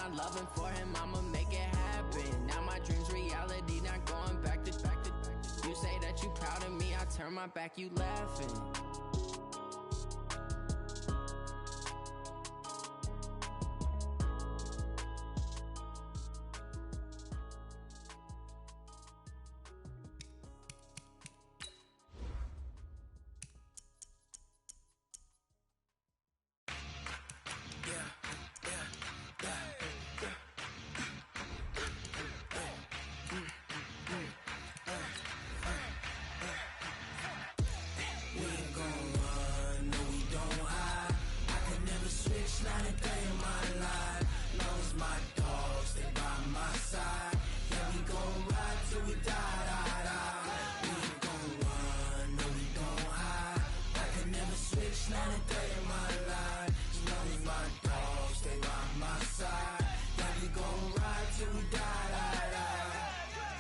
not loving for him, I'ma make it happen. Now my dream's reality, not going back to. You say that you proud of me, I turn my back, you laughing.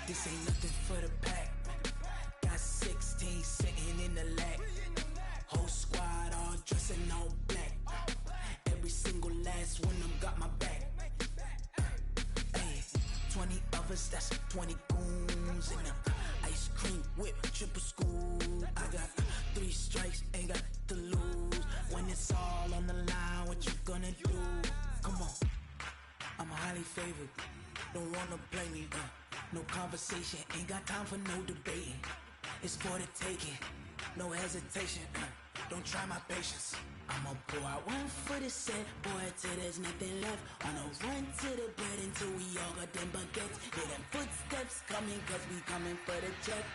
This ain't nothing for the pack. Got 16 sitting in the lag. Whole squad all dressing all black. Every single last one of them got my back. Hey, 20 of us, that's 20 goons in them. Ice cream whip, triple scoop. I got 3 strikes, ain't got to lose. When it's all on the line, what you gonna do? Come on, I'm highly favored. Don't wanna play me, no conversation, ain't got time for no debating. It's for the taking, no hesitation. Don't try my patience. I'ma pour out one for the set, boy, till there's nothing left. On a run to the bread until we all got them baguettes. Hear them footsteps coming, cause we coming for the check.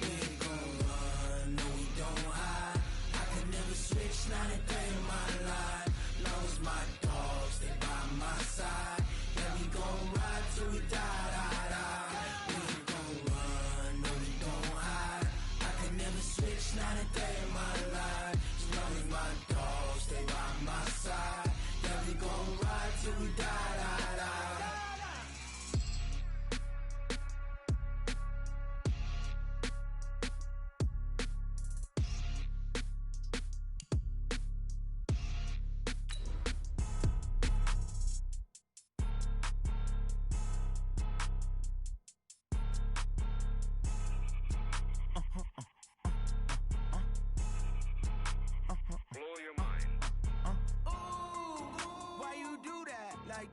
We ain't gon' run, no we don't hide. I can never switch, not a day in my life. Long as my dogs stay by my side. Yeah, we gon' ride till we die, die, die. We ain't gon' run, no we don't hide. I can never switch, not a day in my life. As long as my dogs stay by my side. Yeah, we gon' ride till we die, die, die.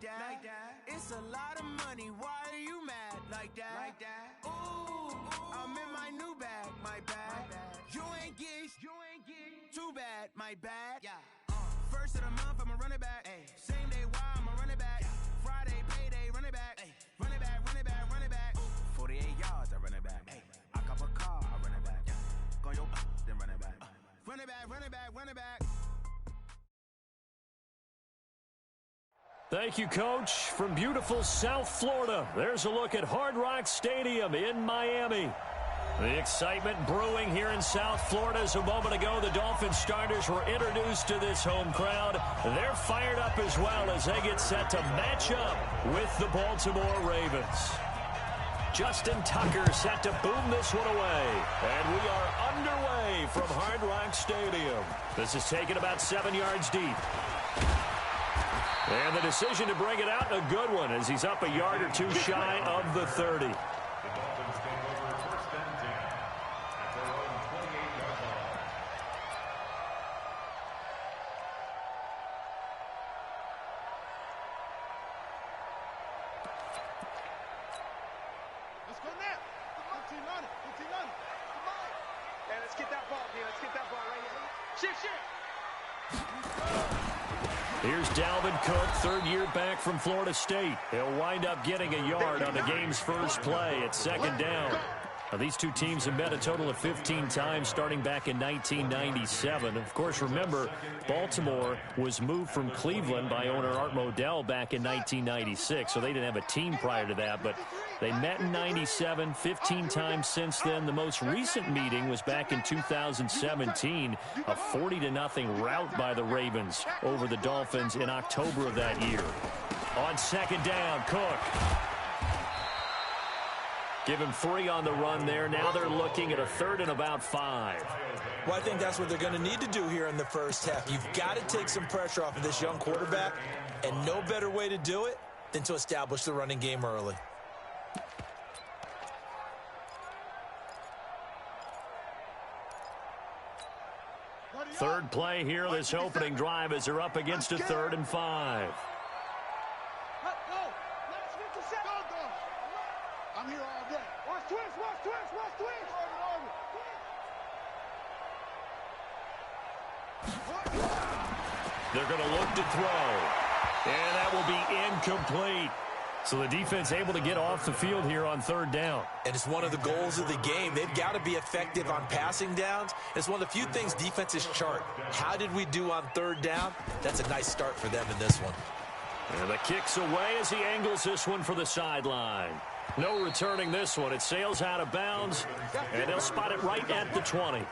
Like that. It's a lot of money. Why are you mad like that? Ooh, I'm in my new bag, my bad. You ain't getting too bad, my bad. Yeah. First of the month, I'ma run it back. Ay. Same day, why I'ma run it back. Friday, payday, run it back. Ay. Run it back, run it back, run it back. 48 yards, I run it back. Ay. I cop a car, I run it back. Go yo, then run it back. Run it back, run it back, run it back. Thank you, Coach. From beautiful South Florida, there's a look at Hard Rock Stadium in Miami. The excitement brewing here in South Florida as a moment ago the Dolphins starters were introduced to this home crowd. They're fired up as well as they get set to match up with the Baltimore Ravens. Justin Tucker set to boom this one away. And we are underway from Hard Rock Stadium. This is taken about 7 yards deep. And the decision to bring it out, a good one, as he's up a yard or two shy of the 30. Let's go now. Come on. Come on. Hey, let's get that ball, dude. Let's get that ball right here. Shift. Here's Dalvin Cook, third year back from Florida State. He'll wind up getting a yard on the game's first play at second down. Now, these two teams have met a total of 15 times starting back in 1997. Of course, remember, Baltimore was moved from Cleveland by owner Art Modell back in 1996, so they didn't have a team prior to that, but they met in 97, 15 times since then. The most recent meeting was back in 2017, a 40-0 rout by the Ravens over the Dolphins in October of that year. On second down, Cook. Give him 3 on the run there. Now they're looking at a 3rd and about 5. Well, I think that's what they're going to need to do here in the first half. You've got to take some pressure off of this young quarterback, and no better way to do it than to establish the running game early. Third play here, this opening drive as they're up against a 3rd and 5. I'm here all day. Watch twist, watch twist, watch twist. They're going to look to throw. And that will be incomplete. So the defense able to get off the field here on 3rd down. And it's one of the goals of the game. They've got to be effective on passing downs. It's one of the few things defenses chart. How did we do on 3rd down? That's a nice start for them in this one. And the kick's away as he angles this one for the sideline. No returning this one. It sails out of bounds, and they'll spot it right at the 20.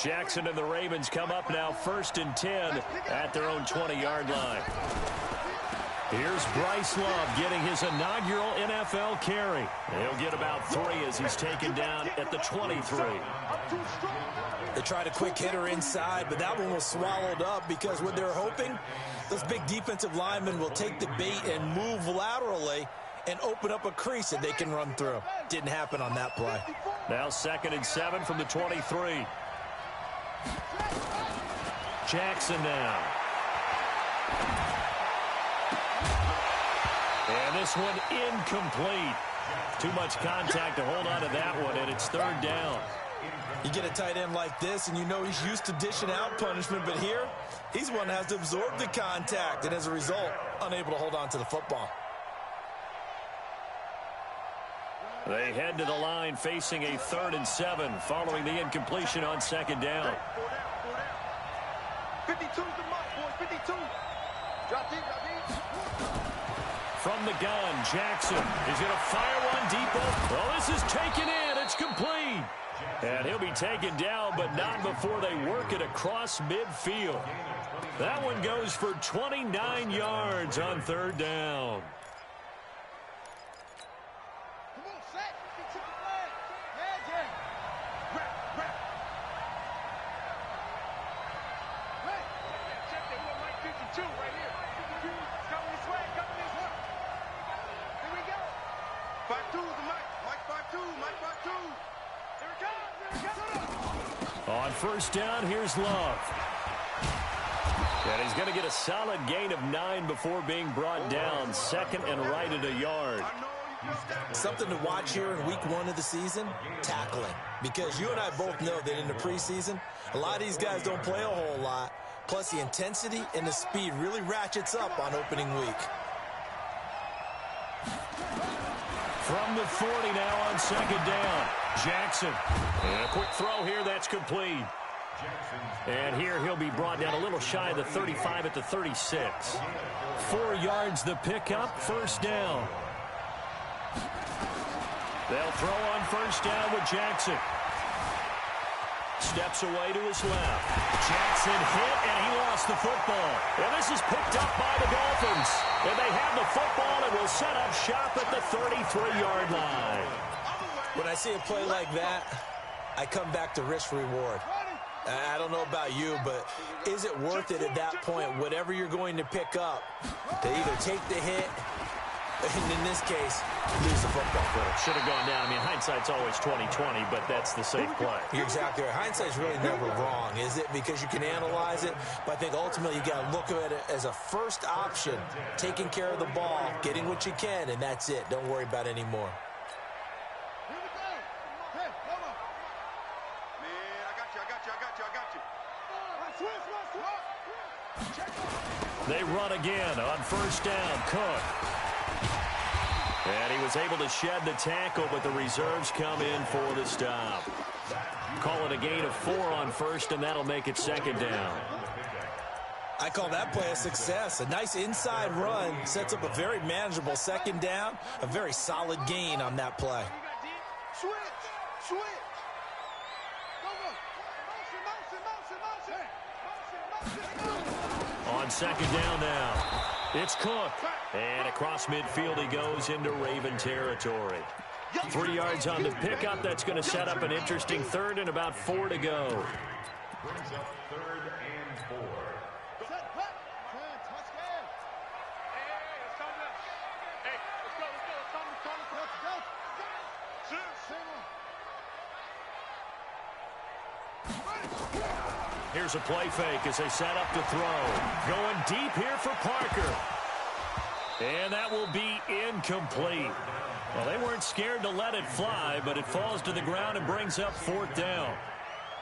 Jackson and the Ravens come up now 1st and 10 at their own 20-yard line. Here's Bryce Love getting his inaugural NFL carry. He'll get about 3 as he's taken down at the 23. They tried a quick hitter inside, but that one was swallowed up because what they're hoping, those big defensive linemen will take the bait and move laterally and open up a crease that they can run through. Didn't happen on that play. Now 2nd and 7 from the 23. Jackson now. And this one incomplete. Too much contact to hold on to that one, and it's 3rd down. You get a tight end like this, and you know he's used to dishing out punishment, but here, he's one that has to absorb the contact, and as a result, unable to hold on to the football. They head to the line facing a 3rd and 7 following the incompletion on 2nd down. 52's the mark, boys, 52. Drop deep, drop deep. From the gun, Jackson is going to fire one deep. Well, this is taken in. It's complete. And he'll be taken down, but not before they work it across midfield. That one goes for 29 yards on 3rd down. Come on, set. Get to the flag. Yeah, yeah. Rap. Hey, check that one, Mike 52 right here. Coming this way, coming this way. Here we go. 5-2 is the Mike. Mike 5-2, Mike 5-2. Here it comes, here it comes. On 1st down, here's Love. And he's going to get a solid gain of 9 before being brought down. 2nd and right at a yard. Something to watch here in week 1 of the season, tackling. Because you and I both know that in the preseason, a lot of these guys don't play a whole lot. Plus, the intensity and the speed really ratchets up on opening week. From the 40 now on 2nd down. Jackson. And a quick throw here, that's complete. And here he'll be brought down a little shy of the 35 at the 36. 4 yards the pickup, 1st down. They'll throw on 1st down with Jackson. Steps away to his left. Jackson hit, and he lost the football. And this is picked up by the Dolphins. And they have the football and will set up shop at the 33-yard line. When I see a play like that, I come back to risk-reward. I don't know about you, but is it worth it at that point, whatever you're going to pick up, to either take the hit, and in this case, lose the football? Should have gone down. I mean, hindsight's always 20/20, but that's the safe play. You're exactly right. Hindsight's really never wrong, is it? Because you can analyze it, but I think ultimately you got to look at it as a first option, taking care of the ball, getting what you can, and that's it. Don't worry about any more. They run again on 1st down. Cook. And he was able to shed the tackle, but the reserves come in for the stop. Call it a gain of 4 on 1st, and that'll make it 2nd down. I call that play a success. A nice inside run sets up a very manageable 2nd down. A very solid gain on that play. Switch. Go, go. Motion. on second down now. It's Cook. And across midfield he goes into Raven territory. 3 yards on the pickup. That's going to set up an interesting third and about 4 to go. Brings up 3rd and 4. Here's a play fake as they set up to throw. Going deep here for Parker. And that will be incomplete. Well, they weren't scared to let it fly, but it falls to the ground and brings up 4th down.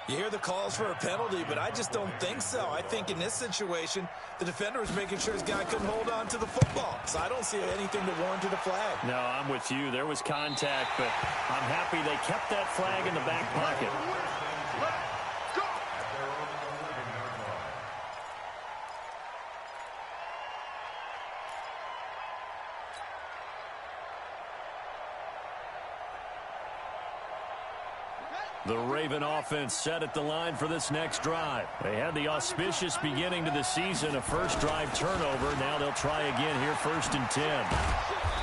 You hear the calls for a penalty, but I just don't think so. I think in this situation, the defender was making sure his guy couldn't hold on to the football. So I don't see anything that warranted a flag. No, I'm with you. There was contact, but I'm happy they kept that flag in the back pocket. The Raven offense set at the line for this next drive. They had the auspicious beginning to the season, a first drive turnover. Now they'll try again here, 1st and 10.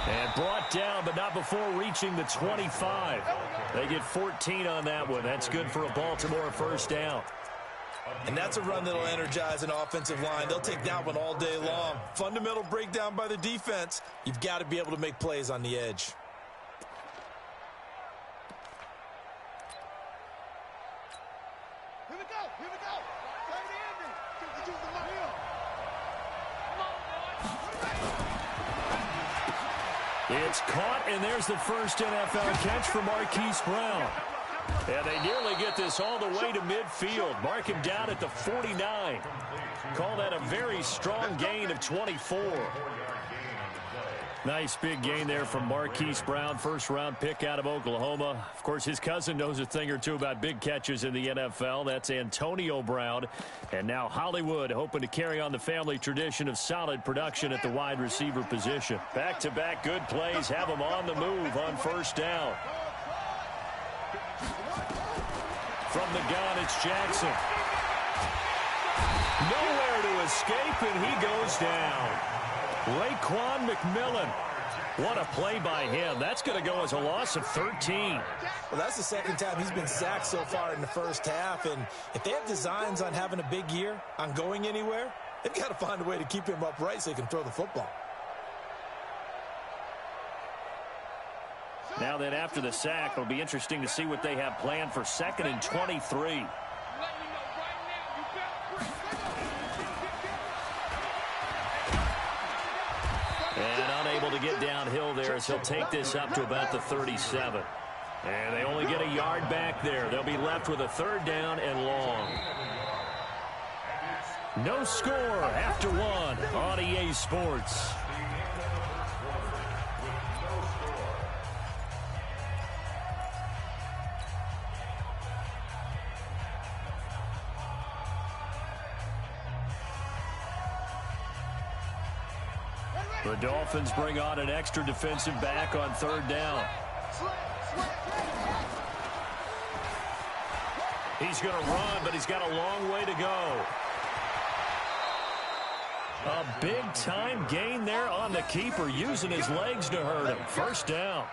And brought down, but not before reaching the 25. They get 14 on that one. That's good for a Baltimore first down. And that's a run that'll energize an offensive line. They'll take that one all day long. Fundamental breakdown by the defense. You've got to be able to make plays on the edge. It's caught, and there's the first NFL catch for Marquise Brown. And they nearly get this all the way to midfield. Mark him down at the 49. Call that a very strong gain of 24. Nice big gain there from Marquise Brown, first-round pick out of Oklahoma. Of course, his cousin knows a thing or two about big catches in the NFL. That's Antonio Brown. And now Hollywood hoping to carry on the family tradition of solid production at the wide receiver position. Back-to-back good plays have him on the move on first down. From the gun, it's Jackson. Nowhere to escape, and he goes down. Raekwon McMillan. What a play by him. That's going to go as a loss of 13. Well, that's the second time he's been sacked so far in the first half. And if they have designs on having a big year, on going anywhere, they've got to find a way to keep him upright so he can throw the football. Now then, after the sack, it'll be interesting to see what they have planned for 2nd and 23. And unable to get downhill there as he'll take this up to about the 37. And they only get a yard back there. They'll be left with a 3rd down and long. No score after 1 on EA Sports. The Dolphins bring on an extra defensive back on 3rd down. He's going to run, but he's got a long way to go. A big-time gain there on the keeper, using his legs to hurt him. First down.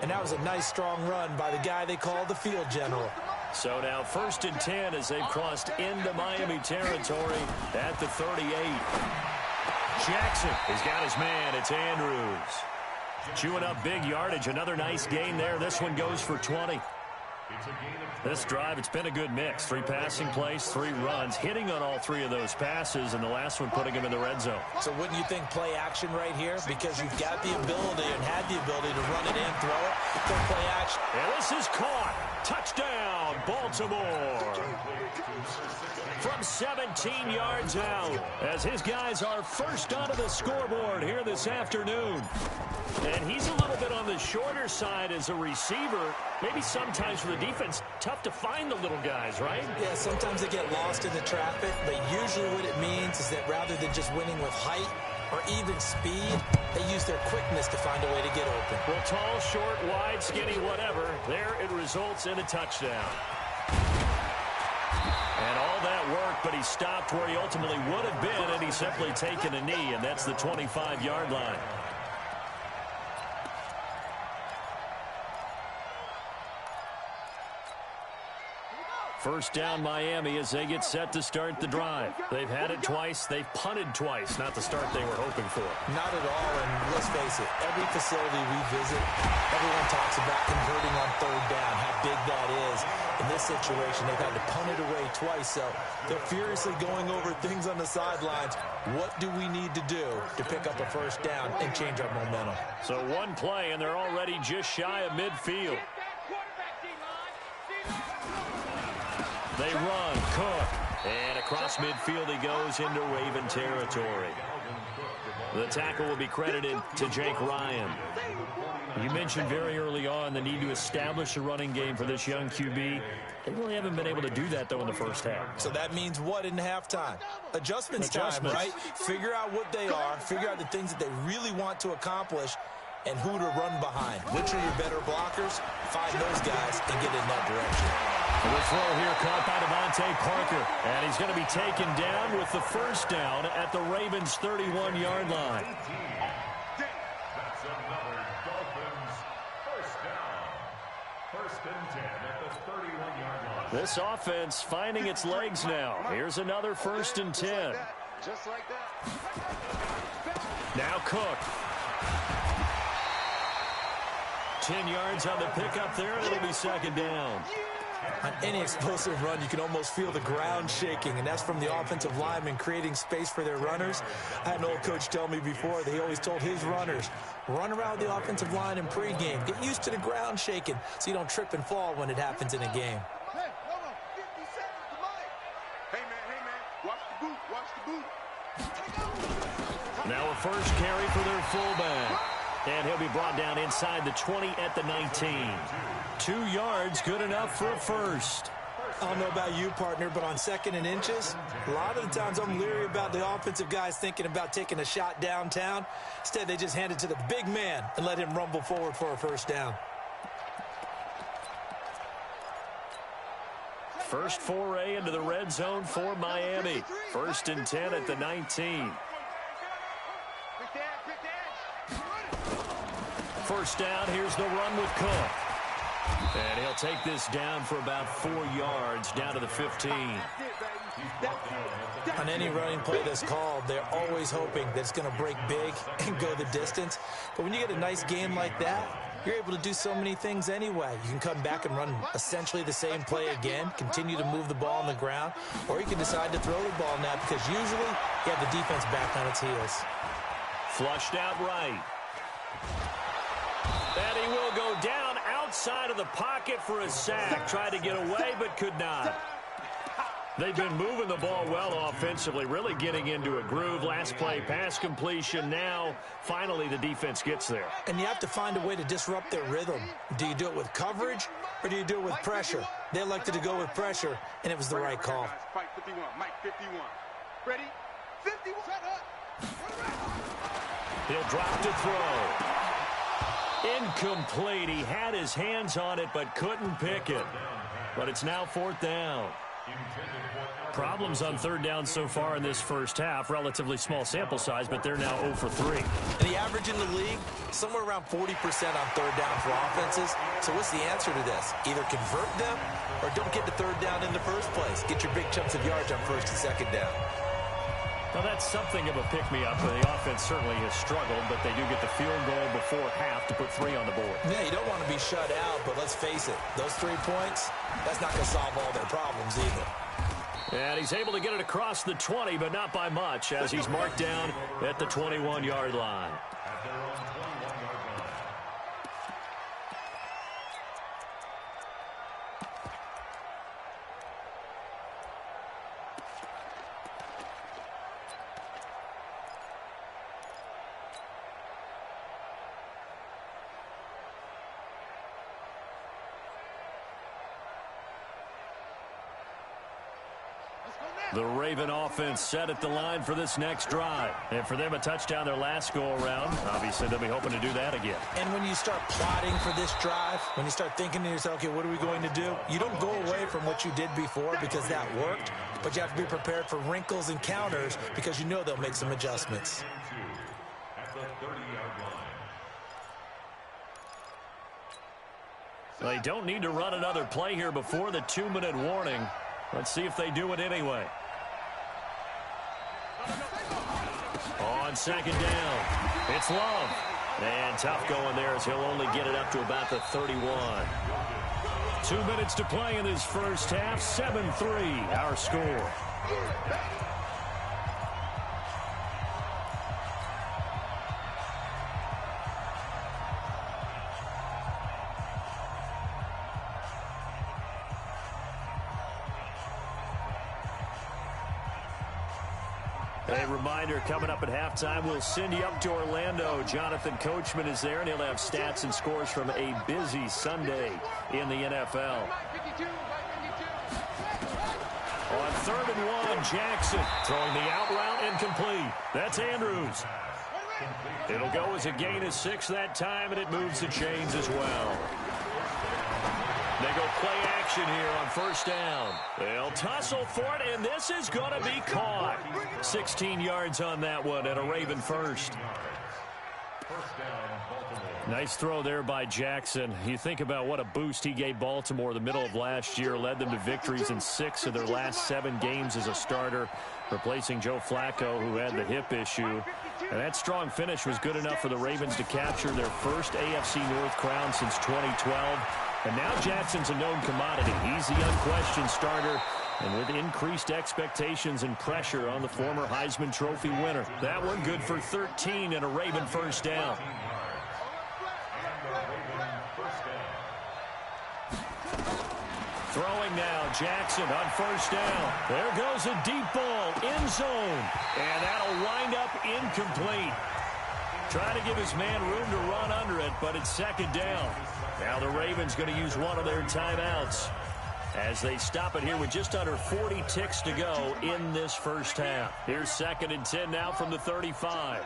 And that was a nice, strong run by the guy they call the field general. So now 1st and 10 as they've crossed into Miami territory at the 38. Jackson has got his man. It's Andrews. Chewing up big yardage. Another nice gain there. This one goes for 20. This drive, it's been a good mix. 3 passing plays, 3 runs, hitting on all 3 of those passes, and the last one putting him in the red zone. So wouldn't you think play action right here? Because you've got the ability and had the ability to run it in, throw it, go play action. And this is caught. Touchdown, Baltimore. From 17 yards out, as his guys are first onto the scoreboard here this afternoon. And he's a little bit on the shorter side as a receiver. Maybe sometimes for the defense, tough to find the little guys, right? Yeah, sometimes they get lost in the traffic, but usually what it means is that rather than just winning with height or even speed, they use their quickness to find a way to get open. Well, tall, short, wide, skinny, whatever, there it results in a touchdown. And all that work but he stopped where he ultimately would have been, and he's simply taken a knee, and that's the 25-yard line. First down, Miami, as they get set to start the drive. They've had it twice. They've punted twice. Not the start they were hoping for. Not at all, and let's face it, every facility we visit, everyone talks about converting on third down, how big that is. In this situation, they've had to punt it away twice, so they're furiously going over things on the sidelines. What do we need to do to pick up a first down and change our momentum? So one play, and they're already just shy of midfield. They run, Cook, and across midfield he goes into Raven territory. The tackle will be credited to Jake Ryan. You mentioned very early on the need to establish a running game for this young QB. They really haven't been able to do that, though, in the first half. So that means what in halftime? Adjustments time, right? Figure out what they are, figure out the things that they really want to accomplish, and who to run behind. Which are your better blockers? Find those guys and get in that direction. The throw here caught by Devontae Parker. And he's going to be taken down with the first down at the Ravens' 31-yard line. That's another Dolphins first down. First and 10 at the 31-yard line. This offense finding its legs now. Here's another first and 10. Just like that. Now Cook. 10 yards on the pickup there, and it'll be second down. On any explosive run, you can almost feel the ground shaking, and that's from the offensive linemen creating space for their runners. I had an old coach tell me before that he always told his runners, run around the offensive line in pregame. Get used to the ground shaking so you don't trip and fall when it happens in a game. Hey, hold on. 50 seconds to Mike. Hey, man. Watch the boot. Watch the boot. Now a first carry for their fullback. And he'll be brought down inside the 20 at the 19. 2 yards, good enough for a first. I don't know about you, partner, but on second and inches, a lot of the times I'm leery about the offensive guys thinking about taking a shot downtown. Instead, they just hand it to the big man and let him rumble forward for a first down. First foray into the red zone for Miami. First and 10 at the 19. First down, here's the run with Cook. And he'll take this down for about 4 yards, down to the 15. On any running play that's called, they're always hoping that it's going to break big and go the distance. But when you get a nice game like that, you're able to do so many things anyway. You can come back and run essentially the same play again, continue to move the ball on the ground, or you can decide to throw the ball now because usually you have the defense back on its heels. Flushed out right. And he will go down outside of the pocket for a sack. Tried to get away, but could not. They've been moving the ball well offensively, really getting into a groove. Last play, pass completion. Now, finally, the defense gets there. And you have to find a way to disrupt their rhythm. Do you do it with coverage, or do you do it with pressure? They elected to go with pressure, and it was the right call. Fight 51. Mike 51. Ready? 51. He'll drop to throw. Incomplete. He had his hands on it, but couldn't pick it. But it's now fourth down. Problems on third down so far in this first half. Relatively small sample size, but they're now 0 for 3. And the average in the league, somewhere around 40% on third down for offenses. So what's the answer to this? Either convert them or don't get the third down in the first place. Get your big chunks of yards on first and second down. Now, that's something of a pick-me-up. The offense certainly has struggled, but they do get the field goal before half to put 3 on the board. Yeah, you don't want to be shut out, but let's face it, those 3 points, that's not going to solve all their problems either. And he's able to get it across the 20, but not by much, as he's marked down at the 21-yard line. Let's go now. The Raven offense set at the line for this next drive. And for them, a touchdown their last go-around. Obviously, they'll be hoping to do that again. And when you start plotting for this drive, when you start thinking to yourself, okay, what are we going to do? You don't go away from what you did before because that worked, but you have to be prepared for wrinkles and counters because you know they'll make some adjustments. At the 30-yard line. They don't need to run another play here before the 2-minute warning. Let's see if they do it anyway. On second down, it's Love. And tough going there as he'll only get it up to about the 31. 2 minutes to play in this first half. 7-3, our score. A reminder, coming up at halftime, we'll send you up to Orlando. Jonathan Coachman is there, and he'll have stats and scores from a busy Sunday in the NFL. On 3rd and 1, Jackson throwing the out route incomplete. That's Andrews. It'll go as a gain of 6 that time, and it moves the chains as well. They go play action here on first down. They'll tussle for it, and this is going to be caught. 16 yards on that one, and a Raven first. Nice throw there by Jackson. You think about what a boost he gave Baltimore the middle of last year, led them to victories in 6 of their last 7 games as a starter, replacing Joe Flacco, who had the hip issue. And that strong finish was good enough for the Ravens to capture their first AFC North crown since 2012. And now Jackson's a known commodity. He's the unquestioned starter, and with increased expectations and pressure on the former Heisman Trophy winner. That one good for 13 and a Raven first down. Throwing now, Jackson on first down. There goes a deep ball, end zone, and that'll wind up incomplete. Trying to give his man room to run under it, but it's second down. Now the Ravens going to use one of their timeouts as they stop it here with just under 40 ticks to go in this first half. Here's 2nd and 10 now from the 35.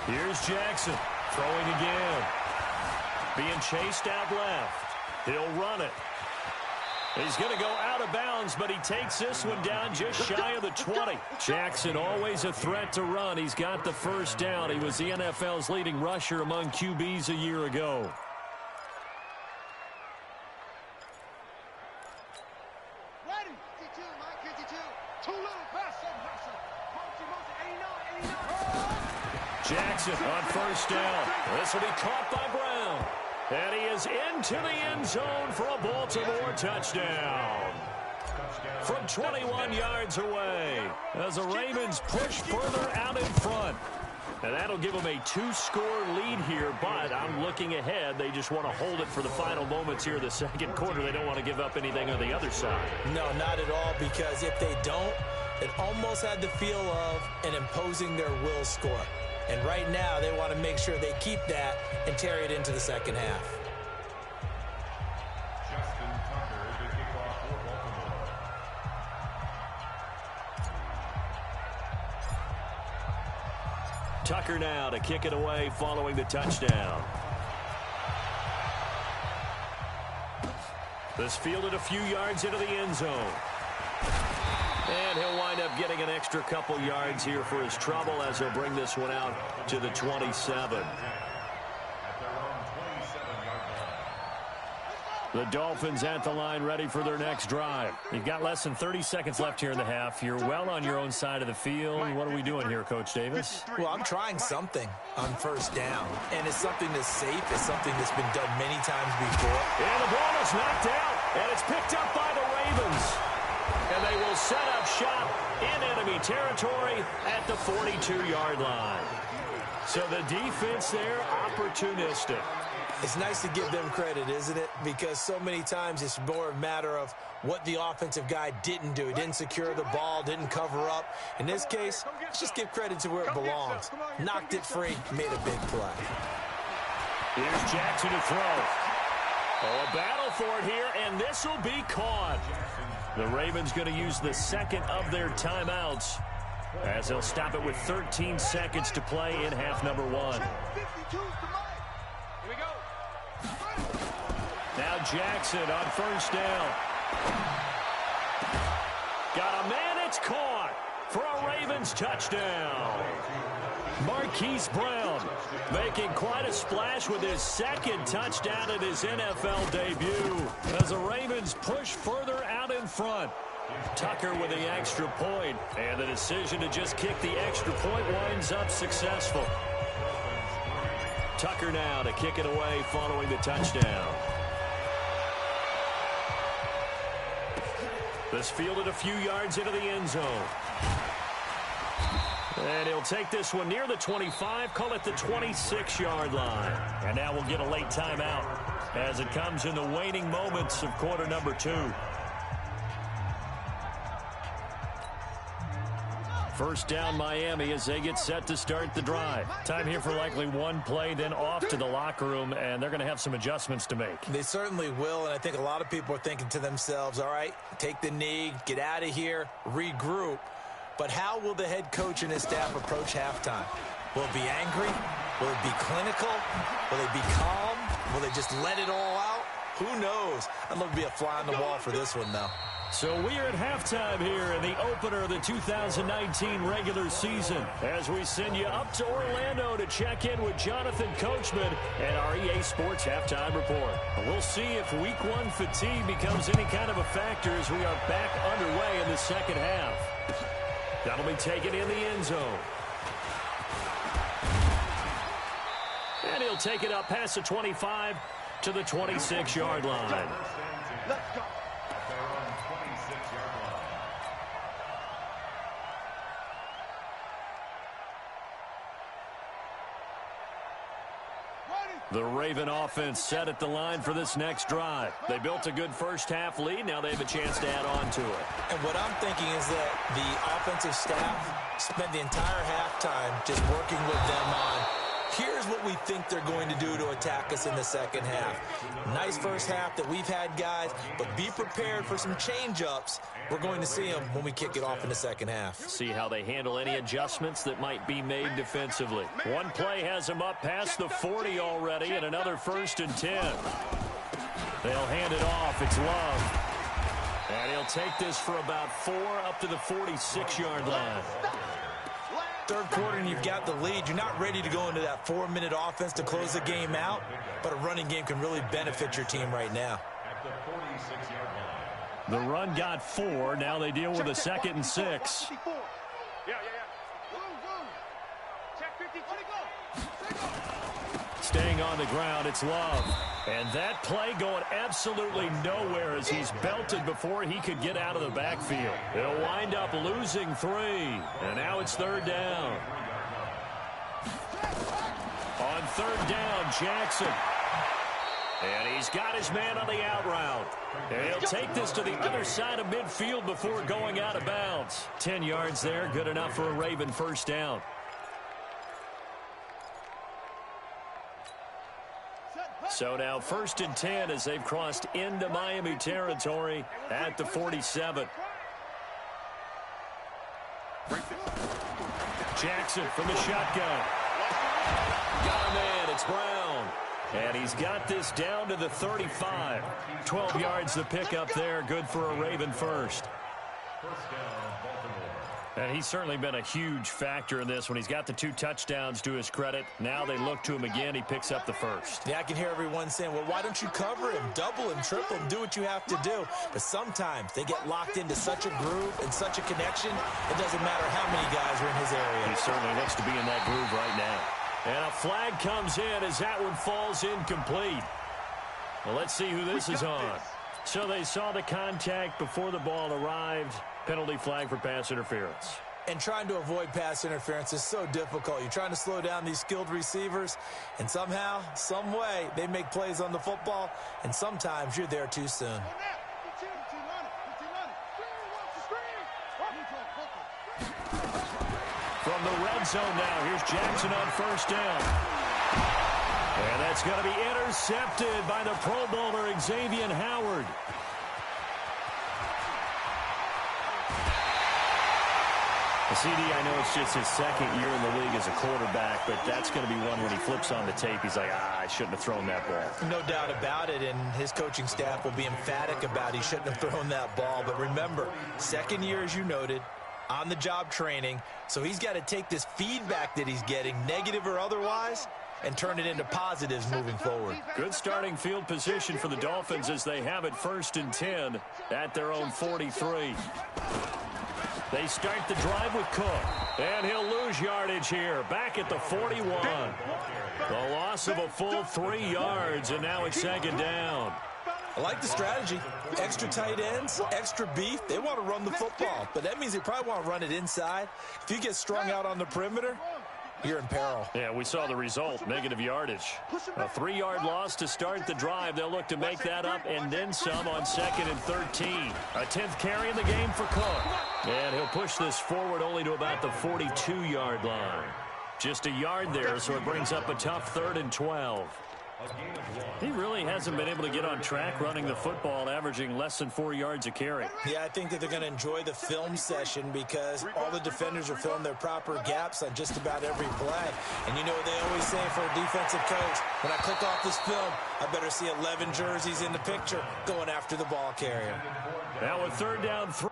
Here's Jackson throwing again. Being chased out left. He'll run it. He's going to go out of bounds, but he takes this one down just shy of the 20. Jackson always a threat to run. He's got the first down. He was the NFL's leading rusher among QBs a year ago. Jackson on first down. This will be caught by Brown. And he is into the end zone for a Baltimore touchdown. From 21 yards away as the Ravens push further out in front. And that'll give them a 2-score lead here, but I'm looking ahead. They just want to hold it for the final moments here of the second quarter. They don't want to give up anything on the other side. No, not at all, because if they don't, it almost had the feel of an imposing their will score. And right now, they want to make sure they keep that and carry it into the second half. Justin Tucker, the kickoff for Baltimore. Tucker now to kick it away following the touchdown. This fielded a few yards into the end zone. And he'll wind up getting an extra couple yards here for his trouble as he'll bring this one out to the 27. The Dolphins at the line ready for their next drive. You've got less than 30 seconds left here in the half. You're well on your own side of the field. What are we doing here, Coach Davis? Well, I'm trying something on first down. And it's something that's safe. It's something that's been done many times before. And the ball is knocked out. And it's picked up by the Ravens. And they will set up shop in enemy territory at the 42-yard line. So the defense there, opportunistic. It's nice to give them credit, isn't it? Because so many times it's more a matter of what the offensive guy didn't do. He didn't secure the ball, didn't cover up. In this case, let's just give credit to where it belongs. Knocked it free, made a big play. Here's Jackson to throw. Oh, a battle for it here, and this will be caught. The Ravens going to use the second of their timeouts as they'll stop it with 13 seconds to play in half number 1. Here we go. Now Jackson on first down. Got a man, it's caught for a Ravens touchdown. Marquise Brown making quite a splash with his second touchdown in his NFL debut as the Ravens push further out in front. Tucker with the extra point, and the decision to just kick the extra point winds up successful. Tucker now to kick it away following the touchdown. This fielded a few yards into the end zone. And he'll take this one near the 25, call it the 26-yard line. And now we'll get a late timeout as it comes in the waning moments of quarter number 2. First down Miami as they get set to start the drive. Time here for likely one play, then off to the locker room, and they're going to have some adjustments to make. They certainly will, and I think a lot of people are thinking to themselves, all right, take the knee, get out of here, regroup. But how will the head coach and his staff approach halftime? Will it be angry? Will it be clinical? Will they be calm? Will they just let it all out? Who knows? I'd love to be a fly on the wall for this one, though. So we are at halftime here in the opener of the 2019 regular season as we send you up to Orlando to check in with Jonathan Coachman and our EA Sports Halftime Report. We'll see if Week 1 fatigue becomes any kind of a factor as we are back underway in the second half. That'll be taken in the end zone. And he'll take it up past the 25 to the 26-yard line. Let's go. The Raven offense set at the line for this next drive. They built a good first half lead. Now they have a chance to add on to it. And what I'm thinking is that the offensive staff spent the entire halftime just working with them on, here's what we think they're going to do to attack us in the second half. Nice first half that we've had, guys, but be prepared for some change-ups. We're going to see them when we kick it off in the second half. See how they handle any adjustments that might be made defensively. One play has them up past the 40 already, and another 1st and 10. They'll hand it off. It's Love. And he'll take this for about 4 up to the 46-yard line. Third quarter and you've got the lead. You're not ready to go into that 4-minute offense to close the game out, but a running game can really benefit your team right now. At the 46-yard line. The run got 4. Now they deal with a 2nd and 6. Yeah. Check 52. Staying on the ground, it's Love. And that play going absolutely nowhere as he's belted before he could get out of the backfield. They'll wind up losing 3. And now it's 3rd down. On 3rd down, Jackson. And he's got his man on the out route. And he'll take this to the other side of midfield before going out of bounds. 10 yards there, good enough for a Raven first down. So now 1st and 10 as they've crossed into Miami territory at the 47. Jackson from the shotgun. Got a man, it's Brown. And he's got this down to the 35. 12 yards to pick up there, good for a Raven first. And he's certainly been a huge factor in this when he's got the 2 touchdowns to his credit. Now they look to him again. He picks up the first. Yeah, I can hear everyone saying, well, why don't you cover him, double him, triple him, do what you have to do. But sometimes they get locked into such a groove and such a connection, it doesn't matter how many guys are in his area. He certainly looks to be in that groove right now. And a flag comes in as that one falls incomplete. Well, let's see who this is on. So they saw the contact before the ball arrived. Penalty flag for pass interference. And trying to avoid pass interference is so difficult. You're trying to slow down these skilled receivers, and somehow, some way, they make plays on the football, and sometimes you're there too soon. From the red zone now, here's Jackson on 1st down. And that's going to be intercepted by the Pro Bowler, Xavier Howard. CD, I know it's just his second year in the league as a quarterback, but that's going to be one when he flips on the tape, he's like, I shouldn't have thrown that ball. No doubt about it, and his coaching staff will be emphatic about he shouldn't have thrown that ball. But remember, second year, as you noted, on-the-job training, so he's got to take this feedback that he's getting, negative or otherwise, and turn it into positives moving forward. Good starting field position for the Dolphins as they have it 1st and 10 at their own 43. They start the drive with Cook, and he'll lose yardage here, back at the 41. The loss of a full 3 yards, and now it's 2nd down. I like the strategy. Extra tight ends, extra beef. They want to run the football, but that means they probably want to run it inside. If you get strung out on the perimeter, you're in peril. Yeah, we saw the result, negative yardage. A 3-yard loss to start the drive. They'll look to make that up and then some on 2nd and 13. A 10th carry in the game for Cook. And he'll push this forward only to about the 42-yard line. Just a yard there, so it brings up a tough 3rd and 12. He really hasn't been able to get on track running the football, averaging less than 4 yards a carry. Yeah, I think that they're going to enjoy the film session because all the defenders are filling their proper gaps on just about every play. And you know what they always say for a defensive coach, when I click off this film, I better see 11 jerseys in the picture going after the ball carrier. Now with 3rd down, 3.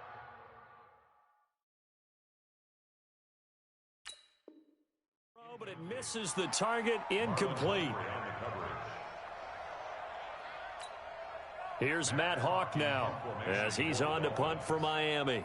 But it misses the target, incomplete. Here's Matt Hawk now as he's on to punt for Miami.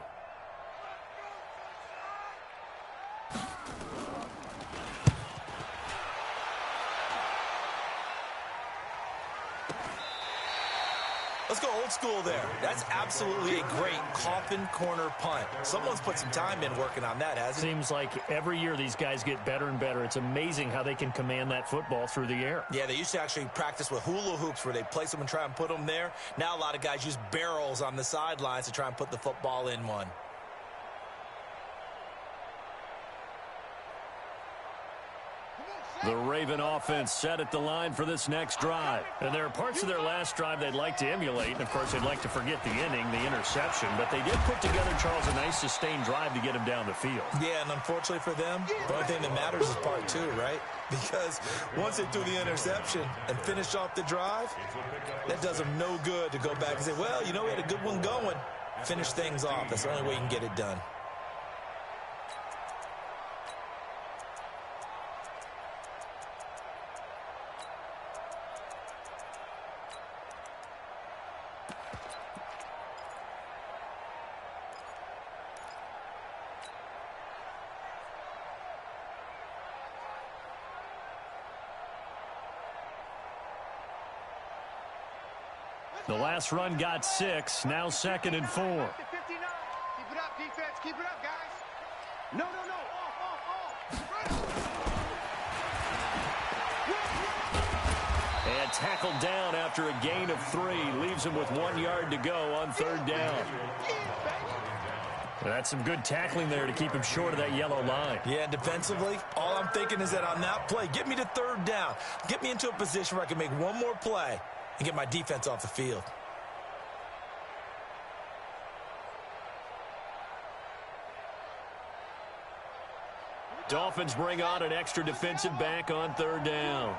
Let's go old school there. That's absolutely a great coffin corner punt. Someone's put some time in working on that, hasn't it? Seems like every year these guys get better and better. It's amazing how they can command that football through the air. Yeah, they used to actually practice with hula hoops where they place them and try and put them there. Now a lot of guys use barrels on the sidelines to try and put the football in one. The Raven offense set at the line for this next drive. And there are parts of their last drive they'd like to emulate. And, of course, they'd like to forget the inning, the interception. But they did put together, Charles, a nice sustained drive to get him down the field. Yeah, and unfortunately for them, the only thing that matters is part 2, right? Because once they threw the interception and finished off the drive, that does them no good to go back and say, well, you know, we had a good one going. Finish things off. That's the only way you can get it done. The last run got 6, now 2nd and 4. 59. Keep it up, defense. Keep it up, guys. No. And tackled down after a gain of 3. Leaves him with 1 yard to go on 3rd down. That's some good tackling there to keep him short of that yellow line. Yeah, defensively, all I'm thinking is that on that play, get me to 3rd down. Get me into a position where I can make one more play and get my defense off the field. Dolphins bring on an extra defensive back on 3rd down.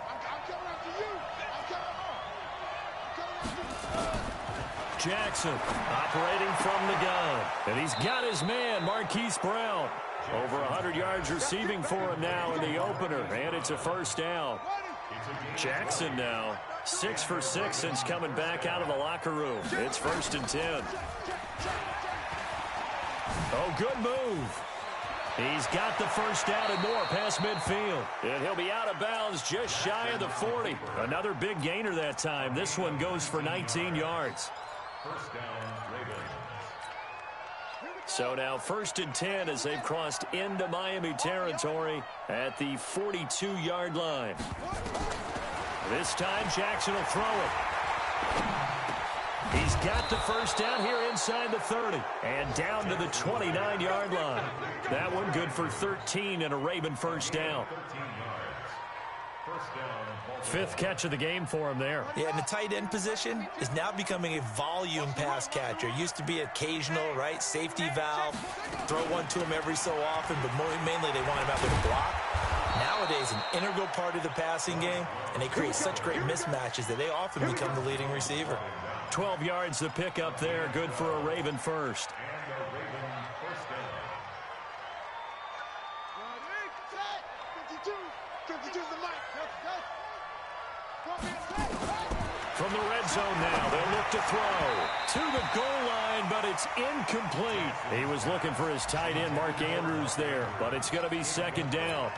Jackson operating from the gun. And he's got his man, Marquise Brown. Over 100 yards receiving for him now in the opener. And it's a 1st down. Jackson now 6 for 6 since coming back out of the locker room. It's 1st and 10. Oh, good move. He's got the 1st down and more past midfield. And he'll be out of bounds just shy of the 40. Another big gainer that time. This one goes for 19 yards. 1st down, Ravens. So now 1st and 10 as they've crossed into Miami territory at the 42-yard line. This time Jackson will throw it. He's got the 1st down here inside the 30 and down to the 29-yard line. That one good for 13 and a Raven 1st down. 13 yards. Fifth catch of the game for him there. Yeah, and the tight end position is now becoming a volume pass catcher. Used to be occasional, right? Safety valve. Throw one to him every so often, but mainly they want him out there to block. Nowadays, an integral part of the passing game, and they create such great mismatches that they often become the leading receiver. 12 yards to pick up there. Good for a Raven first. From the red zone now, they'll look to throw to the goal line, but it's incomplete. He was looking for his tight end, Mark Andrews, there, but it's going to be second down.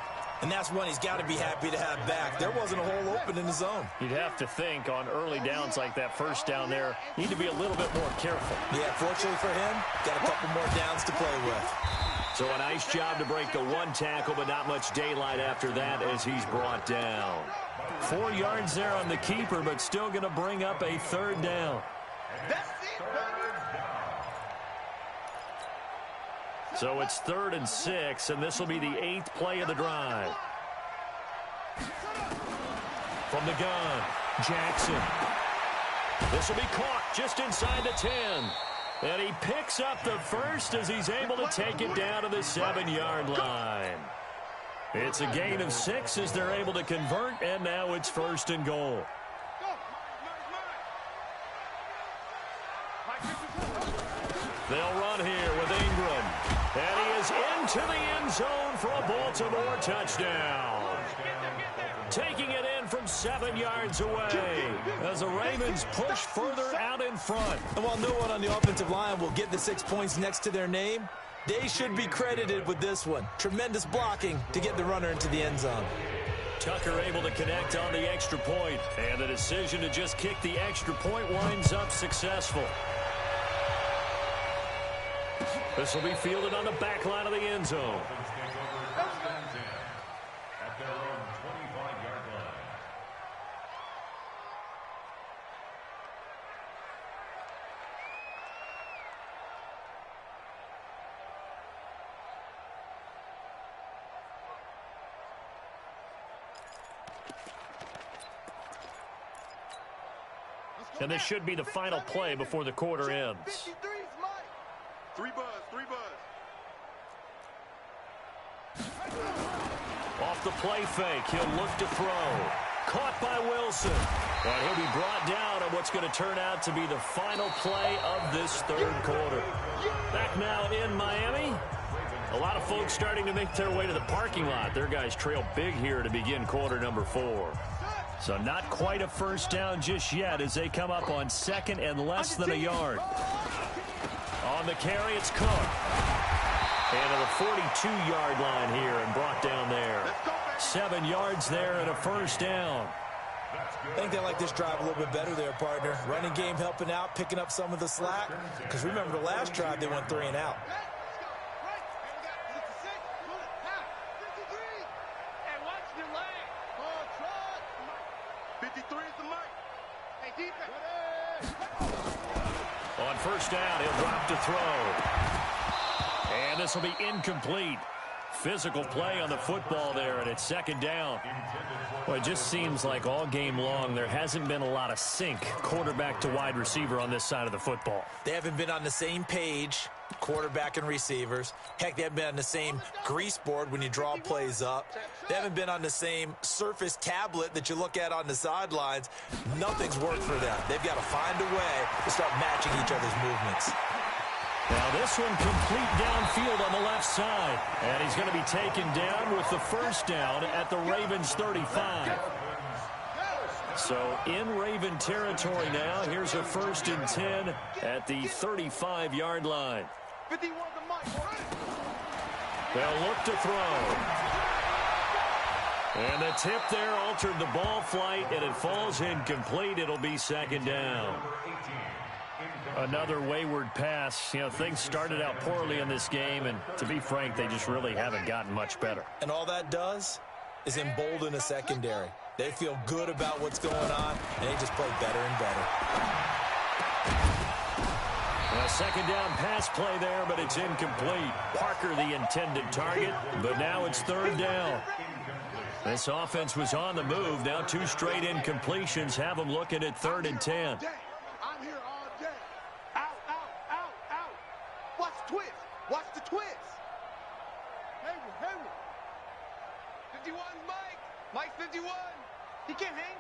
And that's one he's got to be happy to have back. There wasn't a hole open in the zone. You'd have to think on early downs like that first down there, need to be a little bit more careful. Yeah, fortunately for him, got a couple more downs to play with. So a nice job to break the one tackle, but not much daylight after that as he's brought down. 4 yards there on the keeper, but still going to bring up a third down. So it's 3rd and 6, and this will be the 8th play of the drive. From the gun, Jackson. This will be caught just inside the 10. And he picks up the first as he's able to take it down to the 7-yard line. It's a gain of 6 as they're able to convert, and now it's 1st and goal. They'll run here with Ingram. And he is into the end zone for a Baltimore touchdown. Taking it in from 7 yards away as the Ravens push further out in front. And while no one on the offensive line will get the 6 points next to their name, they should be credited with this one. Tremendous blocking to get the runner into the end zone. Tucker able to connect on the extra point, and the decision to just kick the extra point winds up successful. This will be fielded on the back line of the end zone. At their own 25-yard line. And this should be the final play before the quarter ends. 3 buzz, 3 buzz. Off the play fake, he'll look to throw. Caught by Wilson. And he'll be brought down on what's going to turn out to be the final play of this third quarter. Back now in Miami. A lot of folks starting to make their way to the parking lot. Their guys trail big here to begin quarter number 4. So not quite a first down just yet as they come up on 2nd and less than a yard. On the carry, it's Cook. And to the 42-yard line here and brought down there. 7 yards there and a first down. I think they like this drive a little bit better there, partner. Running game helping out, picking up some of the slack. Because remember the last drive, they went 3 and out. On first down, he'll drop to throw. And this will be incomplete. Physical play on the football there, and it's 2nd down. Well, it just seems like all game long there hasn't been a lot of sync quarterback to wide receiver on this side of the football. They haven't been on the same page, quarterback and receivers. Heck, they haven't been on the same grease board when you draw plays up. They haven't been on the same surface tablet that you look at on the sidelines. Nothing's worked for them. They've got to find a way to start matching each other's movements. Now this one complete downfield on the left side. And he's going to be taken down with the first down at the Ravens 35. So in Raven territory now, here's a 1st and 10 at the 35-yard line. They'll look to throw. And the tip there altered the ball flight, and it falls incomplete. It'll be 2nd down. Another wayward pass. You know, things started out poorly in this game, and to be frank, they just really haven't gotten much better. And all that does is embolden a secondary. They feel good about what's going on, and they just play better and better. A 2nd down pass play there, but it's incomplete. Parker the intended target, but now it's 3rd down. This offense was on the move. Now 2 straight incompletions have them looking at 3rd and 10. I'm here all day. Out, out, out, out. Watch the twist. Watch the twist. Hayward. 51, Mike. Mike 51. He can't hang.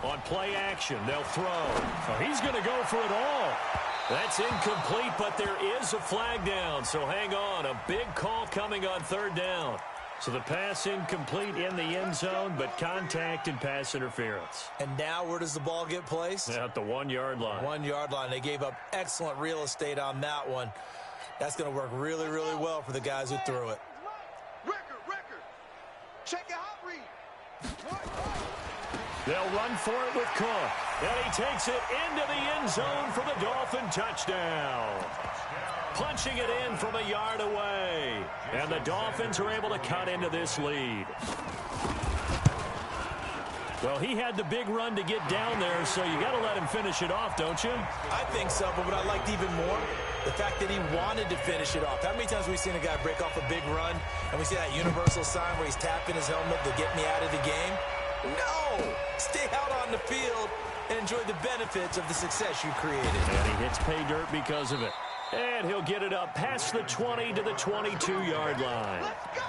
On play action, they'll throw. Oh, he's going to go for it all. That's incomplete, but there is a flag down, so hang on. A big call coming on 3rd down. So the pass incomplete in the end zone, but contact and pass interference. And now where does the ball get placed? At the 1-yard line. 1-yard line. They gave up excellent real estate on that one. That's going to work really, really well for the guys who threw it. Record. Check it out, Reed. They'll run for it with Cook. And he takes it into the end zone for the Dolphin touchdown. Punching it in from a yard away. And the Dolphins are able to cut into this lead. Well, he had the big run to get down there, so you got to let him finish it off, don't you? I think so, but what I liked even more, the fact that he wanted to finish it off. How many times have we seen a guy break off a big run, and we see that universal sign where he's tapping his helmet to get me out of the game? No! Stay out on the field and enjoy the benefits of the success you created. And he hits pay dirt because of it. And he'll get it up past the 20 to the 22-yard line. Let's go!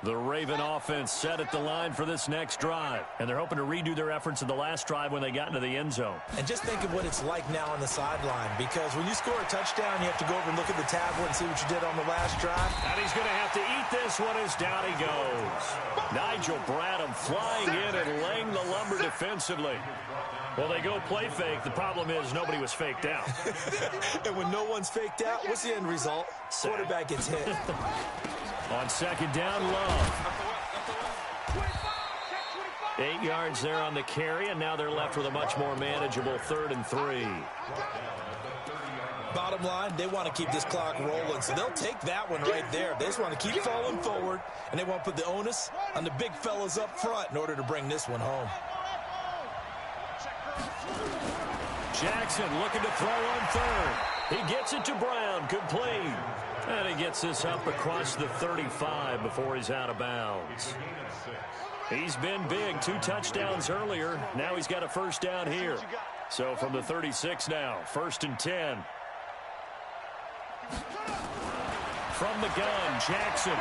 The Raven offense set at the line for this next drive. And they're hoping to redo their efforts in the last drive when they got into the end zone. And just think of what it's like now on the sideline, because when you score a touchdown, you have to go over and look at the tablet and see what you did on the last drive. And he's going to have to eat this one as down he goes. Nigel Bradham flying in and laying the lumber defensively. Well, they go play fake. The problem is nobody was faked out. And when no one's faked out, what's the end result? Quarterback gets hit. On 2nd down, Love. 8 yards there on the carry, and now they're left with a much more manageable 3rd and 3. Bottom line, they want to keep this clock rolling, so they'll take that one right there. They just want to keep falling forward, and they want to put the onus on the big fellas up front in order to bring this one home. Jackson looking to throw on 3rd. He gets it to Brown, complete. And he gets this up across the 35 before he's out of bounds. He's been big, 2 touchdowns earlier. Now he's got a first down here. So from the 36 now, 1st and 10. From the gun, Jackson.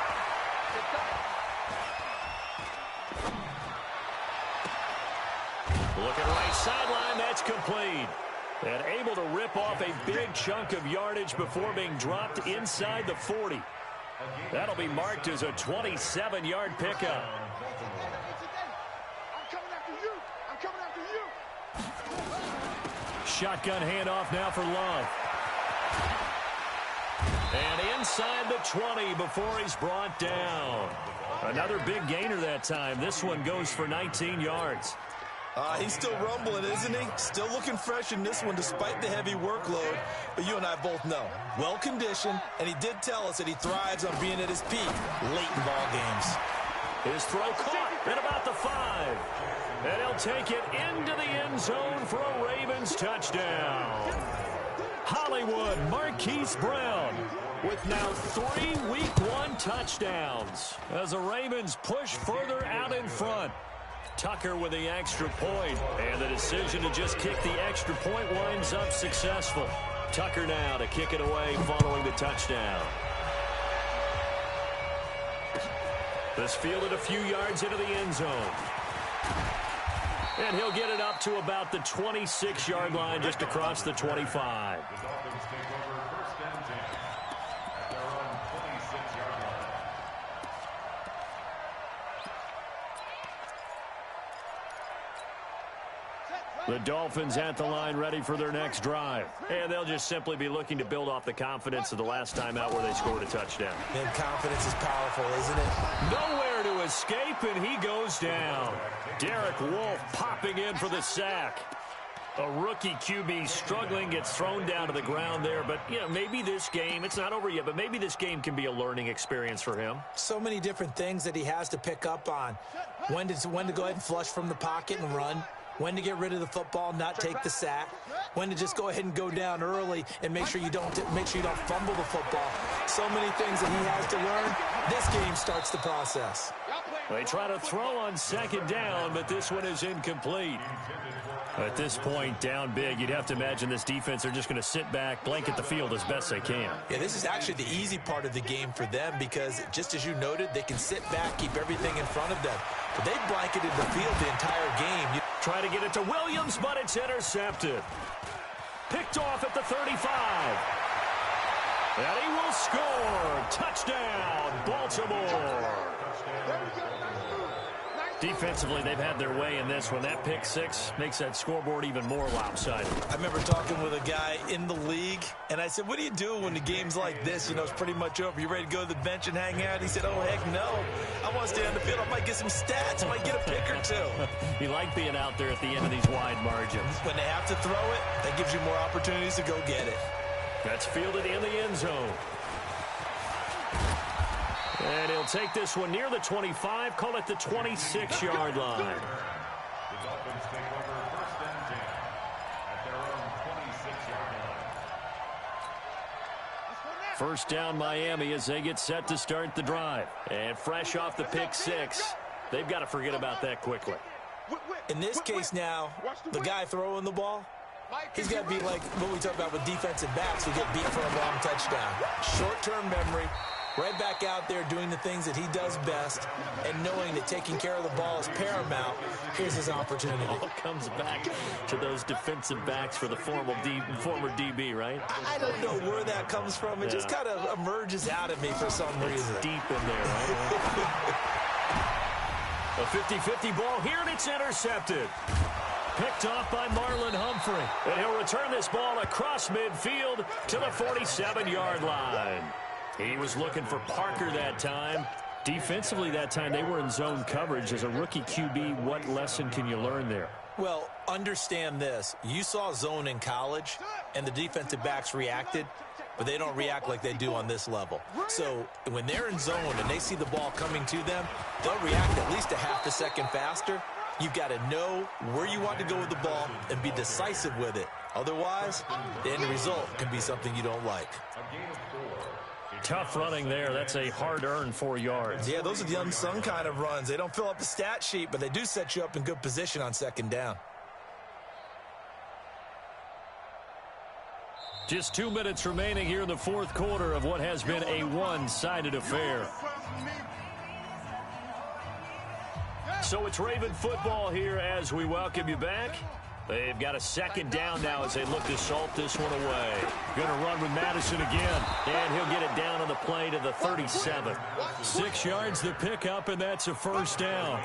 Looking right sideline, that's complete. And able to rip off a big chunk of yardage before being dropped inside the 40. That'll be marked as a 27-yard pickup. I'm coming after you. Shotgun handoff now for Love. And inside the 20 before he's brought down. Another big gainer that time. This one goes for 19 yards. He's still rumbling, isn't he? Still looking fresh in this one despite the heavy workload. But you and I both know, well-conditioned, and he did tell us that he thrives on being at his peak late in ball games. His throw caught at about the 5. And he'll take it into the end zone for a Ravens touchdown. Hollywood Marquise Brown with now 3 Week 1 touchdowns as the Ravens push further out in front. Tucker with the extra point, and the decision to just kick the extra point winds up successful. Tucker now to kick it away following the touchdown. This fielded a few yards into the end zone. And he'll get it up to about the 26-yard line just across the 25. The Dolphins at the line ready for their next drive. And they'll just simply be looking to build off the confidence of the last time out where they scored a touchdown. And confidence is powerful, isn't it? Nowhere to escape, and he goes down. Derek Wolfe popping in for the sack. A rookie QB struggling, gets thrown down to the ground there. But, you know, maybe this game, it's not over yet, but maybe this game can be a learning experience for him. So many different things that he has to pick up on. When to go ahead and flush from the pocket and run. When to get rid of the football, not take the sack. When to just go ahead and go down early and make sure you don't fumble the football. So many things that he has to learn. This game starts the process. They try to throw on second down, but this one is incomplete. At this point, down big, you'd have to imagine this defense are just going to sit back, blanket the field as best they can. Yeah, this is actually the easy part of the game for them because, just as you noted, they can sit back, keep everything in front of them. But they blanketed the field the entire game. Try to get it to Williams, but it's intercepted. Picked off at the 35. And he will score. Touchdown, Baltimore. Defensively, they've had their way in this one. That pick six makes that scoreboard even more lopsided. I remember talking with a guy in the league, and I said, what do you do when the game's like this? You know, it's pretty much over. You ready to go to the bench and hang out? He said, oh, heck no. I want to stay on the field. I might get some stats. I might get a pick or two. You like being out there at the end of these wide margins. When they have to throw it, that gives you more opportunities to go get it. That's fielded in the end zone. And he'll take this one near the 25, call it the 26-yard line. The Dolphins take over 1st and 10 at their own 26-yard line. First down Miami as they get set to start the drive. And fresh off the pick six, they've got to forget about that quickly. In this case now, the guy throwing the ball, he's got to be like what we talk about with defensive backs who get beat for a long touchdown. Short-term memory. Right back out there doing the things that he does best and knowing that taking care of the ball is paramount. Here's his opportunity. All comes back to those defensive backs for the former DB, right? I don't know where that comes from. It just kind of emerges out of me for some reason. It's deep in there, right? A 50-50 ball here, and it's intercepted. Picked off by Marlon Humphrey. And he'll return this ball across midfield to the 47-yard line. He was looking for Parker that time. Defensively that time, they were in zone coverage. As a rookie QB, what lesson can you learn there? Well, understand this. You saw zone in college, and the defensive backs reacted, but they don't react like they do on this level. So when they're in zone and they see the ball coming to them, they'll react at least a half a second faster. You've got to know where you want to go with the ball and be decisive with it. Otherwise, the end result can be something you don't like. Tough running there. That's a hard-earned 4 yards. Yeah, those are the unsung kind of runs. They don't fill up the stat sheet, but they do set you up in good position on second down. Just 2 minutes remaining here in the fourth quarter of what has been a one-sided affair. So it's Raven football here as we welcome you back. They've got a second down now as they look to salt this one away. Going to run with Madison again, and he'll get it down on the play to the 37. 6 yards to pick up, and that's a first down.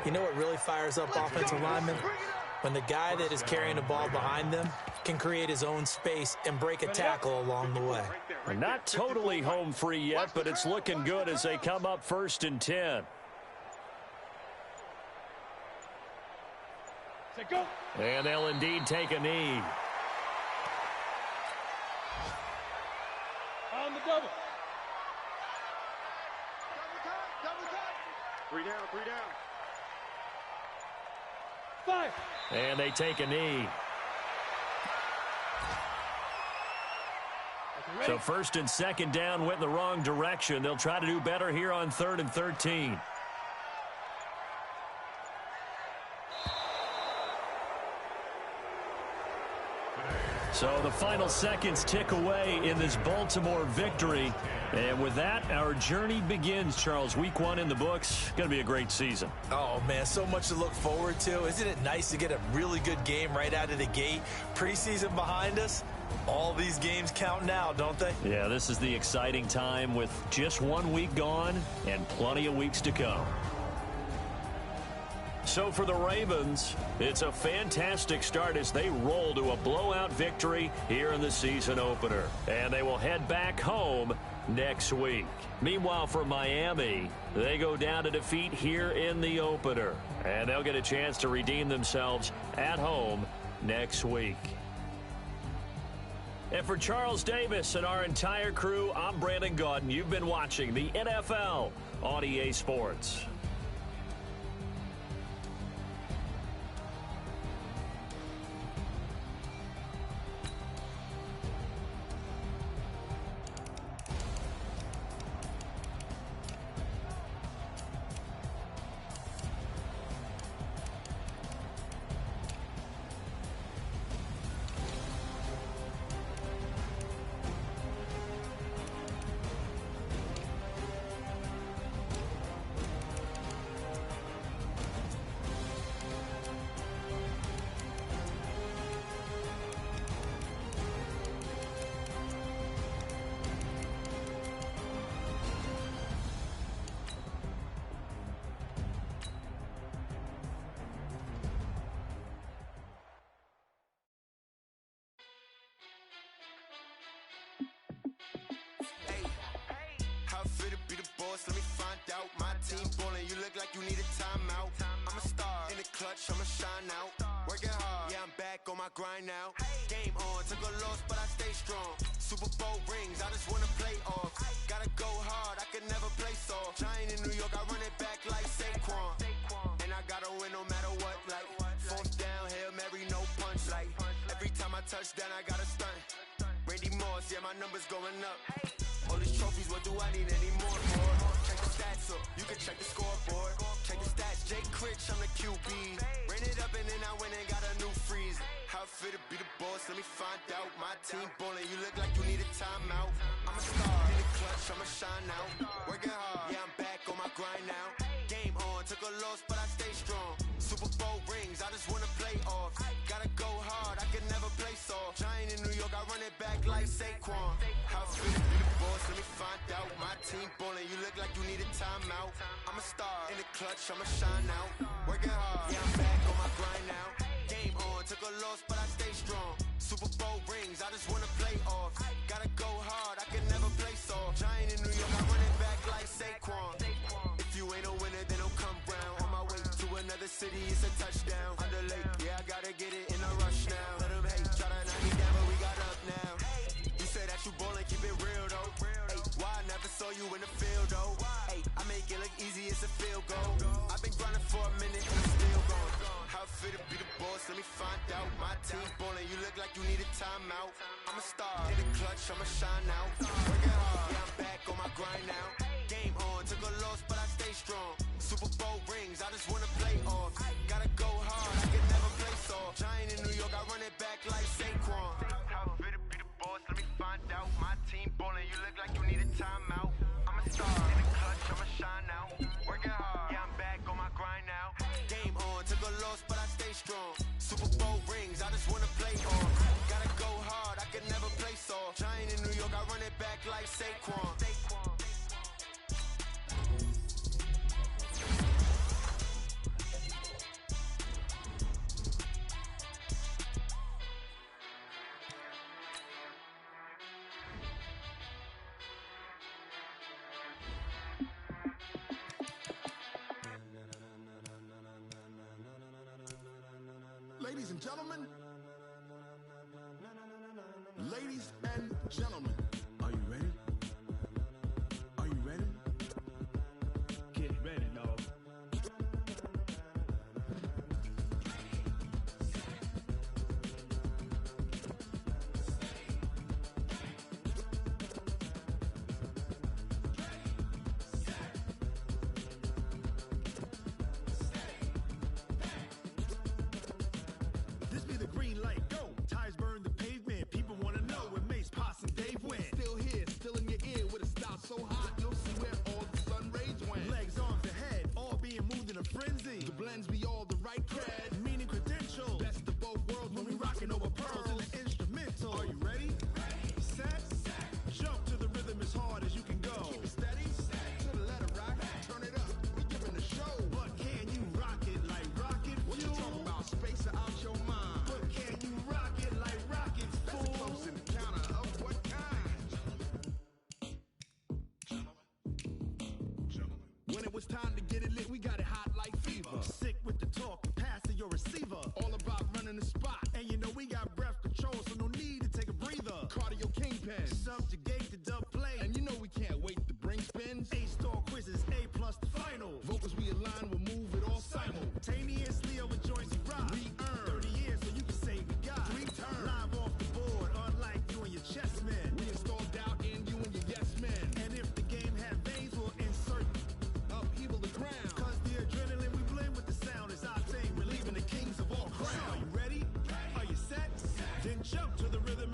You know what really fires up offensive linemen? When the guy that is carrying the ball behind them can create his own space and break a tackle along the way. Not totally home free yet, but it's looking good as they come up 1st and 10. And they'll indeed take a knee. On the double. Three down. 5. And they take a knee. So 1st and 2nd down went in the wrong direction. They'll try to do better here on 3rd and 13. So the final seconds tick away in this Baltimore victory. And with that, our journey begins, Charles. Week 1 in the books. Going to be a great season. Oh, man, so much to look forward to. Isn't it nice to get a really good game right out of the gate? Preseason behind us. All these games count now, don't they? Yeah, this is the exciting time with just 1 week gone and plenty of weeks to come. So for the Ravens, it's a fantastic start as they roll to a blowout victory here in the season opener. And they will head back home next week. Meanwhile, for Miami, they go down to defeat here in the opener. And they'll get a chance to redeem themselves at home next week. And for Charles Davis and our entire crew, I'm Brandon Gaudin. You've been watching the NFL on EA Sports. Fit to be the boss, let me find out. My team ballin', you look like you need a timeout. I'm a star in the clutch, I'ma shine out. Working hard, yeah, I'm back on my grind now. Game on, took a loss, but I stay strong. Super Bowl rings, I just wanna play off. Gotta go hard, I can never play soft. Giant in New York, I run it back like Saquon. And I gotta win no matter what, like fourth down, Hail Mary, no punch. Like every time I touch down, I gotta stunt. Randy Moss, yeah, my numbers going up. All these trophies, what do I need any more for? Check the stats up, you can check the scoreboard. Check the stats, Jay Critch, I'm the QB. Ran it up and then I went and got a new freeze. How fit to be the boss, let me find out. My team ballin', you look like you need a timeout. I'm a star in the clutch, I'ma shine out. Working hard, yeah, I'm back on my grind now. Game on, took a loss, but I stay strong. Super Bowl rings, I just wanna play off. Gotta go hard, I can never play soft. Giant in New York, I run it back like Saquon. How fit to be the boss, let me find out. My team ballin', you look like you need a timeout. I'm a star in the clutch, I'ma shine out. Working hard, yeah, I'm back on my grind now. Game on, took a loss, but I stay strong. Super Bowl rings, I just wanna play off. Gotta go hard, I can never play soft. Giant in New York, I run it back like Saquon. If you ain't a winner, then don't come round. On my way to another city, it's a touchdown. Underlay, yeah, I gotta get it in a rush now. Let them hate, try to knock me down, but we got up now. You say that you ballin', keep it real though. Hey, why I never saw you in the field though? Hey, I make it look easy, it's a field goal. I've been grinding for a minute and I'm still going. How fit to be the boss, let me find out. My team ballin', you look like you need a timeout. I'm a star in the clutch, I'ma shine out. Working hard, yeah, I'm back on my grind now. Game on, took a loss, but I stay strong. Super Bowl rings, I just wanna play off. Gotta go hard, I can never play soft. Giant in New York, I run it back like Saquon. How fit to be the boss, let me find out. My team ballin', you look like you need a timeout. I'm a star in the clutch, I'ma shine out. Working hard, yeah, I'm back on my grind now. Game on, took a loss, but I stay strong. Super Bowl rings, I just wanna play off. Gotta go hard, I can never play soft. Giant in New York, I run it back like Saquon. Ladies and gentlemen, ladies and gentlemen, are you ready? Are you ready? Get ready, dog. This be the green light, go. Tires burn the pavement. People wanna know where Mace, Pops, and Dave went. Still here, still in your ear with a style so hot, you'll see where all the sun rays went. Legs, arms, and head, all being moved in a frenzy. The blends be all the right cred, meaning credentials. Best of both worlds when we rockin' over pearls in the instrumental. Are you ready? Set. Jump to the rhythm as hard as you can go. Keep it steady. To the letter rock. Turn it up. We giving the show. But can you rock it like rocket fuel? What you talking about? Space out your mind. But can you rock it like rockets, fool? That's a close encounter of what kind? When it was time to get it lit, we got it hot like fever. Sick with the talk, pass to your receiver. All about running the spot, and you know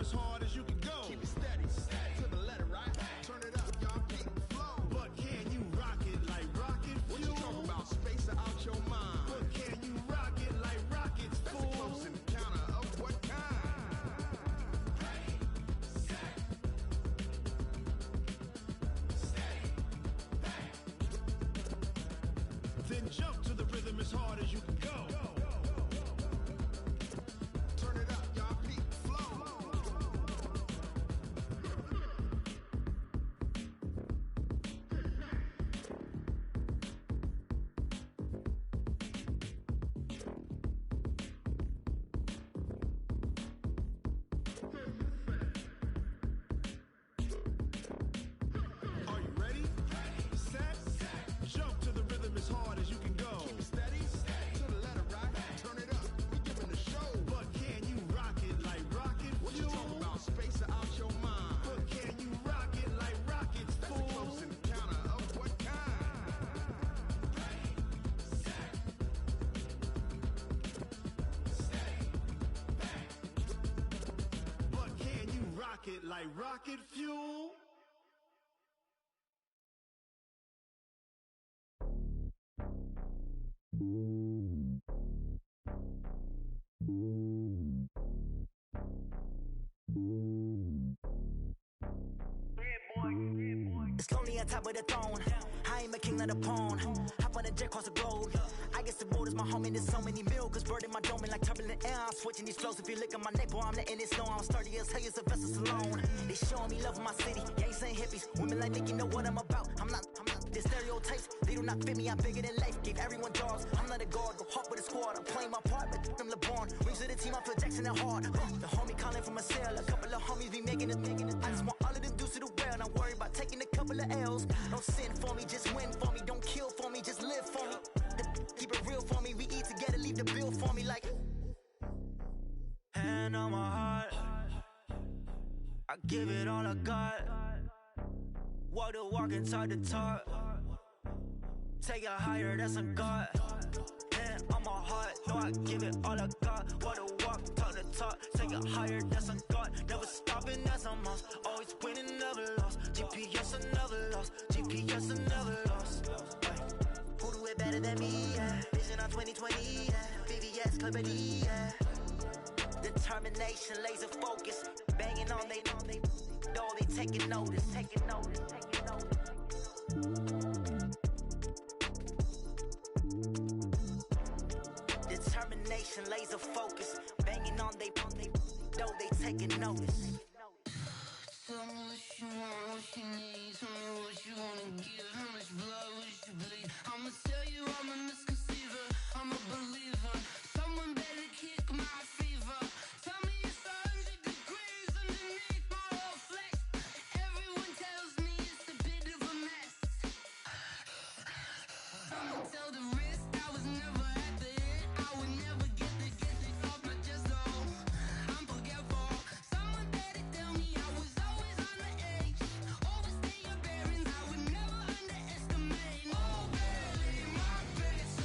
as hard as you can go. Keep it steady, to the letter, right? Turn it up, y'all, keep the flow. But can you rock it like rocket fuel? What you talking about? Space out your mind. But can you rock it like rockets, fool? That's a close encounter of what kind? Ready, set, steady, bang. Then jump to the rhythm as hard as you can go. Turn it up, y'all, keep the flow. Are you ready? Set, jump to the rhythm as hard as you can go. Keep it steady, to the letter, right? Turn it up, we giving the show. But can you rock it like rocket fuel? What you talking about? Space out your mind. But can you rock it like rockets, fool? That's a close encounter of what kind? Ready, set, steady, bang. But can you rock it like rocket fuel? It's lonely on top of the throne. I ain't a king, not a pawn. Hop on a jet across the globe. I guess the road is my home and there's so many milkers burning my dome like turbulent air. I'm switching these flows. If you look at my neck, boy, I'm letting it snow. I'm sturdy as hell as a vessel alone. They showing me love in my city. Gangs ain't hippies. Women like think you know what I'm about. I'm not. The stereotypes, they do not fit me. I'm bigger than life. Gave everyone jobs. I'm not a guard. Go hard with a squad. I'm playing my part, but them LeBron. Rings to the team. I feel Jackson and hard. The homie calling from a cell. A couple of homies be making it. I just want all of them dudes to do well. Not worry about taking a couple of L's. Don't sin for me, just win for me. Don't kill for me, just live for me. Keep it real for me. We eat together, leave the bill for me like. Hand on my heart, I give it all I got. Walk the walk and talk the talk. Take it higher, that's a God. Hand on my heart, no, I give it all I got. Walk the walk, talk the talk. Take it higher, that's a God. Never stopping, that's a must. Always winning, never lost. GPS, I never lost. GPS, I never lost. Who do it better than me? Yeah. Vision on 2020, yeah. VVS, Clippity, yeah. Determination, laser focus. Banging on they, no, they taking notice, taking notice, taking notice. Determination, laser focus. Banging on they, no, they taking notice. Tell me what you want, what you need. Tell me what you wanna give. How much blood would you bleed? I'ma tell you I'm a misconceiver. I'm a believer. Someone better kick my fever. Tell me it's 100 degrees underneath my whole flesh. Everyone tells me it's a bit of a mess. I'ma tell the risk I was never at the end. I would never get the off my chest though. I'm forgetful. Someone better tell me I was always on the edge. Overstay your bearings, I would never underestimate. Oh baby, my best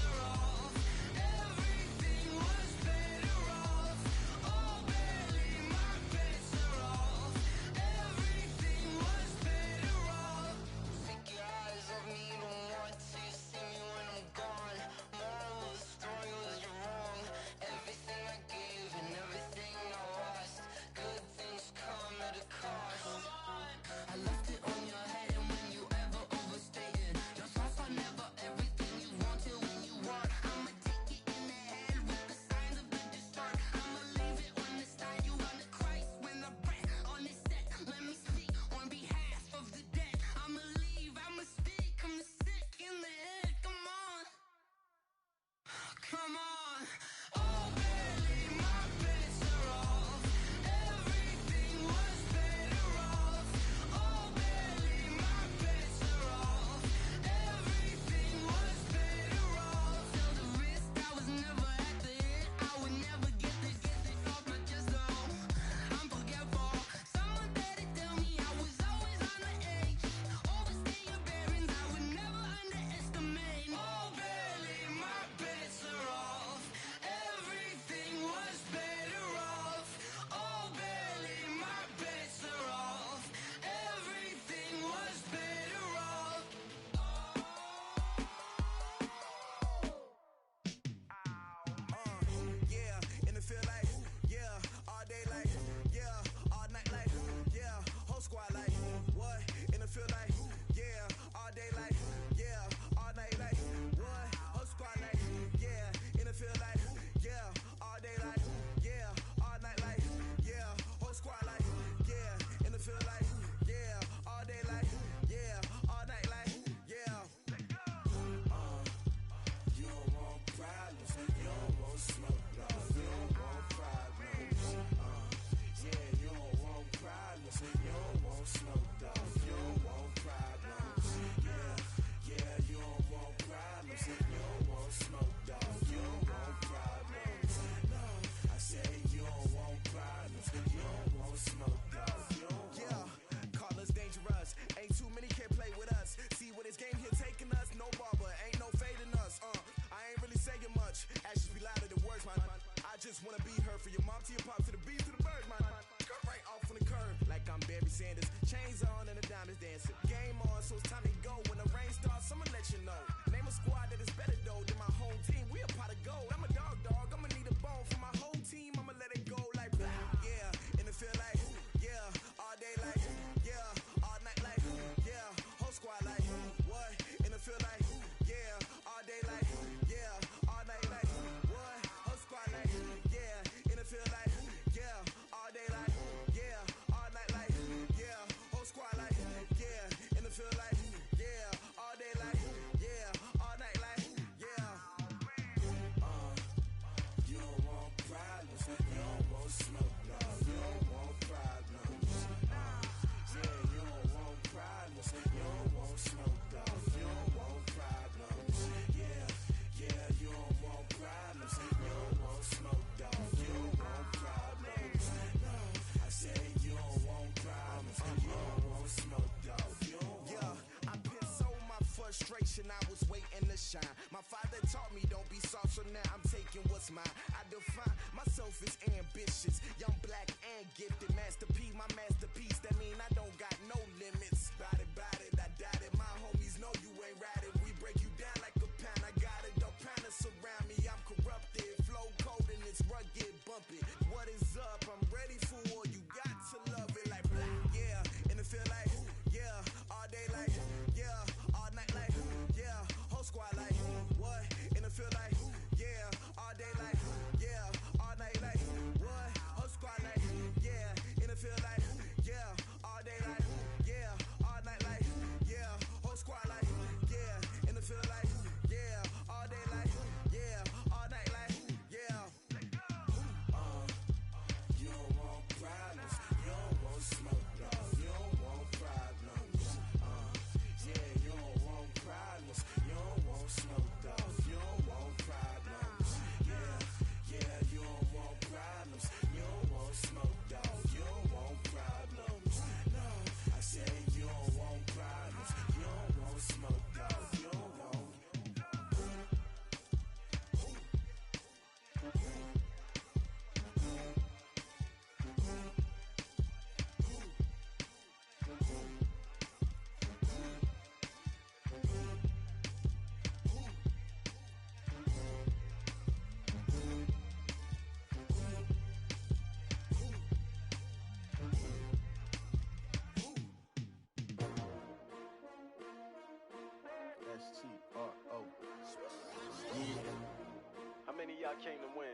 I came to win.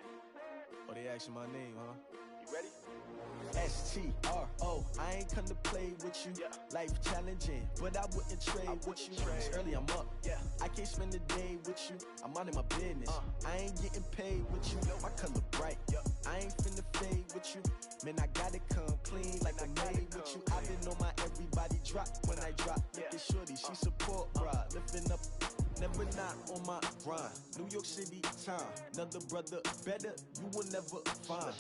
Oh, they asking my name, huh? You ready? STRO, I ain't come to play with you. Yeah. Life challenging, but I wouldn't trade with you. It's early, I'm up. Yeah. I can't spend the day with you. I'm out of my business. I ain't getting paid with you. My color bright. I ain't finna fade with you. Man, I gotta come clean like I made with you. I've been on my everybody drop when I drop. Look at shorty, she support bra. Lifting up, never not on my grind. New York City time, another brother better, you will never find.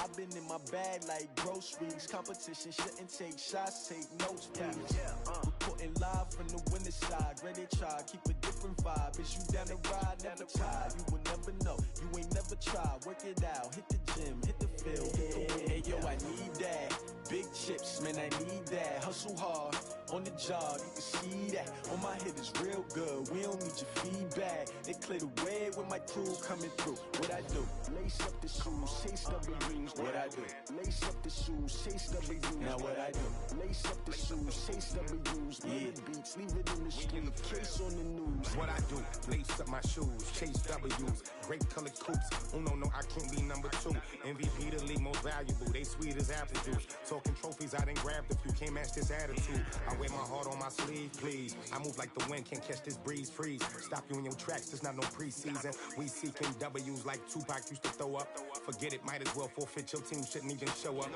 I've been in my bag like groceries. Competition shouldn't take shots, take notes, please. Reporting live from the winter side. Ready to try, keep a different vibe. Is you down the ride, never tired. You will never know, you ain't never tried. Work it out, hit the gym, hit the field, hit the wheel. Hey yo, I need that. Big chips, man, I need that. Hustle hard, on the job, you can see that. On my head is real good, we don't need your feedback. They clear the way with my crew coming through. What I do? Lace up the shoes, chase W's. What I do? Lace up the shoes, chase W's. Now what I do? Lace up the shoes, chase W's. Yeah, beats, leave it in the street, case on the news. What I do? Lace up my shoes, chase W's. Great colored coops. Oh no, I can't be number 2. MVP the league most valuable. They sweet as apple juice. Talking trophies, I done grabbed a few. Can't match this attitude. I wear my heart on my sleeve, please. I move like the wind, can't catch this breeze. Freeze. Stop you in your tracks. There's not no preseason. We seeking W's like Tupac used to throw up. Forget it, might as well forfeit. Your team shouldn't even show up.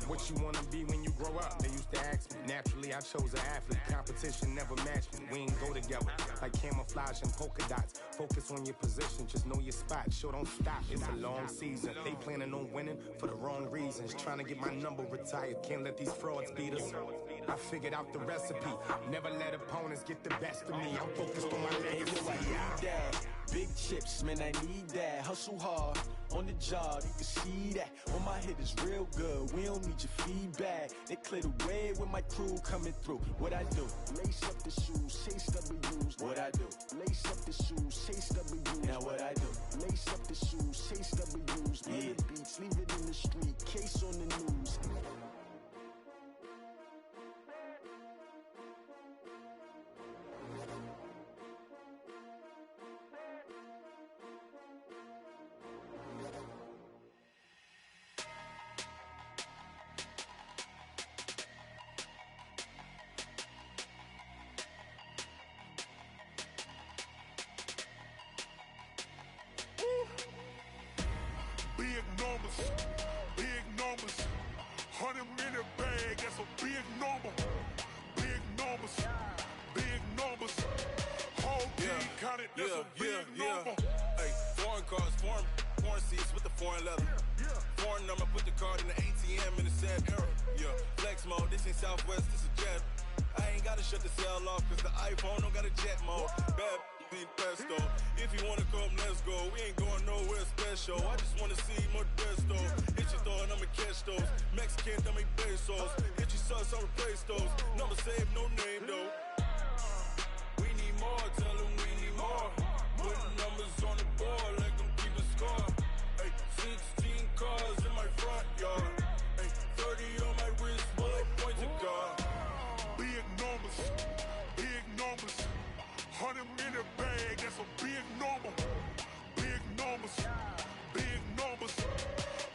What you wanna be when you grow up? They used to ask me. Naturally, I chose an athlete. Competition never matched me. We ain't go together. Like camouflage and polka dots. Focus on your position, just know your spot. Sure, don't stop. It's a long season. They planning on winning for the wrong reasons. Trying to get my number retired. Can't let these frauds beat us. I figured out the recipe. Never let opponents get the best of me. I'm focused on my legacy. I need that. Big chips, man, I need that. Hustle hard, on the job, you can see that. On my head is real good, we don't need your feedback. They clear the way with my crew coming through. What I do? Lace up the shoes, chase W's. What I do? Lace up the shoes, chase W's. Now what I do? Lace up the shoes, chase W's. Yeah, beats, leave it in the street, case on the news. Big numbers, 100 minute bag, that's a big number. Big numbers, whole team counted, that's a big number. Hey, foreign cars, foreign seats with the foreign leather. Foreign number, put the card in the ATM in the sad era. Yeah, flex mode, this ain't Southwest, this is jet. I ain't gotta shut the cell off, cause the iPhone don't got a jet mode. Bad beat pesto. If you wanna come, let's go. We ain't going nowhere special. I just wanna see more desto. Hit your thought, I'ma catch those. Mexican, I make pesos. Hit your sus, I'll replace those. Number saved, no name though. We need more, tell them we need more. Putting numbers on the board like I'm keeping score. Ay, 16 cars in my front yard. Ay, 30 on my wrist, bullet point to God. Big numbers, 100 minute bag, that's a big number. Big numbers,